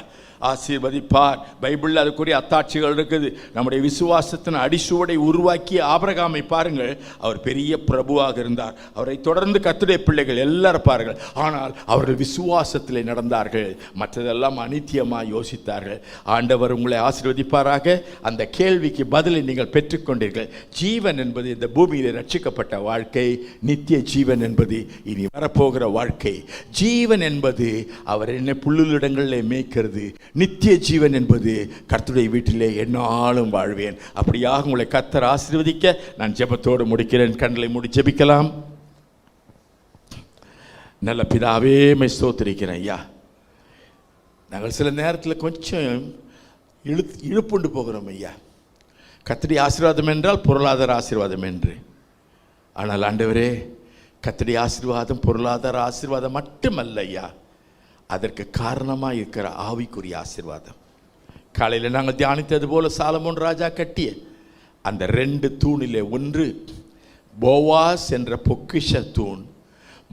ஆசீர்வதிப்பார். பைபிளில் அதுக்குரிய அத்தாட்சிகள் இருக்குது. நம்முடைய விசுவாசத்தின் அடிசுவடை உருவாக்கிய ஆபிரகாமை பாருங்கள். அவர் பெரிய பிரபுவாக இருந்தார். அவரை தொடர்ந்து கர்த்தருடைய பிள்ளைகள் எல்லாரும் இருப்பார்கள். ஆனால் அவர்கள் விசுவாசத்திலே நடந்தார்கள், மற்றதெல்லாம் அநித்தியமாக யோசித்தார்கள். ஆண்டவர் உங்களை ஆசீர்வதிப்பாராக. அந்த கேள்விக்கு பதிலை நீங்கள் பெற்றுக்கொண்டீர்கள். ஜீவன் என்பது இந்த பூமியிலே ரட்சிக்கப்பட்ட வாழ்க்கை, நித்திய ஜீவன் என்பது இனி வரப்போகிற வாழ்க்கை. ஜீவன் என்பது அவர் என்ன புல்லுலிடங்களிலே மேய்க்கிறது. நித்திய ஜீவன் என்பது கர்த்தருடைய வீட்டிலே எந்நாளும் வாழ்வேன். அப்படியாக உங்களை கர்த்தர் ஆசீர்வதிக்க நான் ஜெபத்தோடு முடிக்கிறேன். கண்களை மூடி ஜெபிக்கலாம். நல்ல பிதாவே, மை ஸ்தோத்திரிக்கிறேன் ஐயா. நாங்கள் சில நேரத்தில் கொஞ்சம் இழுப்புண்டு போகிறோம் ஐயா. கர்த்தருடைய ஆசீர்வாதம் என்றால் பொருளாதார ஆசீர்வாதம் என்று. ஆனால் ஆண்டவரே, கர்த்தருடைய ஆசீர்வாதம் பொருளாதார ஆசீர்வாதம் மட்டுமல்ல ஐயா, அதற்கு காரணமாக இருக்கிற ஆவிக்குரிய ஆசீர்வாதம். காலையில் நாங்கள் தியானித்தது போல சாலமோன் ராஜா கட்டிய அந்த 2 தூணிலே ஒன்று போவாஸ் என்ற பொக்கிஷ தூண்,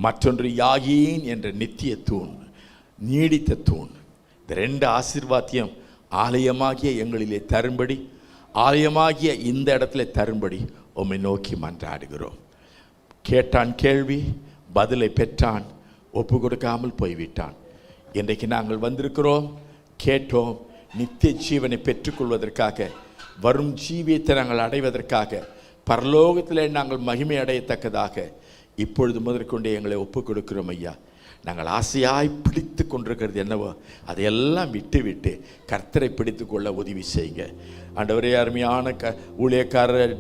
மற்றொன்று யாகீன் என்ற நித்திய தூண், நீடித்த தூண். இந்த 2 ஆசீர்வாத்தியம் ஆலயமாகிய எங்களிலே தரும்படி, ஆலயமாகிய இந்த இடத்துல தரும்படி உம்மை நோக்கி மன்றாடுகிறோம். கேட்டான் கேள்வி, பதிலை பெற்றான், ஒப்பு கொடுக்காமல் போய்விட்டான். இன்றைக்கு நாங்கள் வந்திருக்கிறோம், கேட்டோம். நித்திய ஜீவனை பெற்றுக்கொள்வதற்காக, வரும் ஜீவியத்தை நாங்கள் அடைவதற்காக, பரலோகத்தில் நாங்கள் மகிமை அடையத்தக்கதாக இப்பொழுது முதற்கொண்டே எங்களை ஒப்பு கொடுக்கிறோம் ஐயா. நாங்கள் ஆசையாய் பிடித்து கொண்டிருக்கிறது என்னவோ அதையெல்லாம் விட்டு கர்த்தரை பிடித்து கொள்ள உதவி செய்யுங்க ஆண்டவரே. அருமையான ஊழியக்காரர்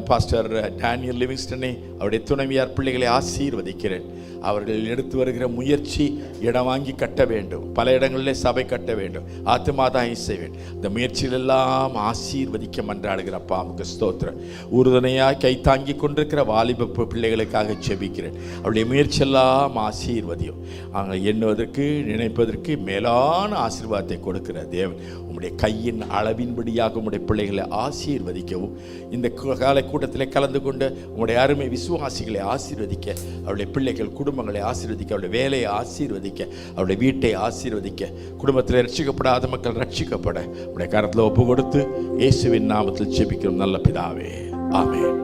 பாஸ்டர் டேனியல் லிவிங்ஸ்டனை, அவருடைய துணைவியார் பிள்ளைகளை ஆசீர்வதிக்கிறேன். அவர்கள் எடுத்து வருகிற முயற்சி இடம் வாங்கி கட்ட வேண்டும், பல இடங்களில் சபை கட்ட வேண்டும், ஆத்துமாதாயம் செய்ய வேண்டும். இந்த முயற்சிகளெல்லாம் ஆசீர்வதிக்க மன்றாடுகிறப்பா, நமக்கு ஸ்தோத்திரம். உறுதுணையாக கை தாங்கி கொண்டிருக்கிற வாலிப பிள்ளைகளுக்காக ஜெபிக்கிறேன். அவருடைய முயற்சியெல்லாம் ஆசீர்வதியும். அவங்க எண்ணுவதற்கு நினைப்பதற்கு மேலான ஆசீர்வாதத்தை கொடுக்கிற தேவன், உம்முடைய கையின் அளவின்படியாக உம்முடைய பிள்ளைகளை ஆசீர்வதிக்கவும், இந்த காலை கூட்டத்தில் கலந்து கொண்டு உம்முடைய அருமை விசுவாசிகளை ஆசீர்வதிக்க, அவருடைய பிள்ளைகள் குடும்பங்களை ஆசீர்வதிக்க, அவருடைய வேலையை ஆசீர்வதிக்க, அவருடைய வீட்டை ஆசீர்வதிக்க, குடும்பத்தில் ரட்சிக்கப்படாத மக்கள் ரட்சிக்கப்பட உடைய கரத்தில் ஒப்பு கொடுத்து இயேசுவின் நாமத்தில் ஜெபிக்கிறோம் நல்ல பிதாவே, ஆமென்.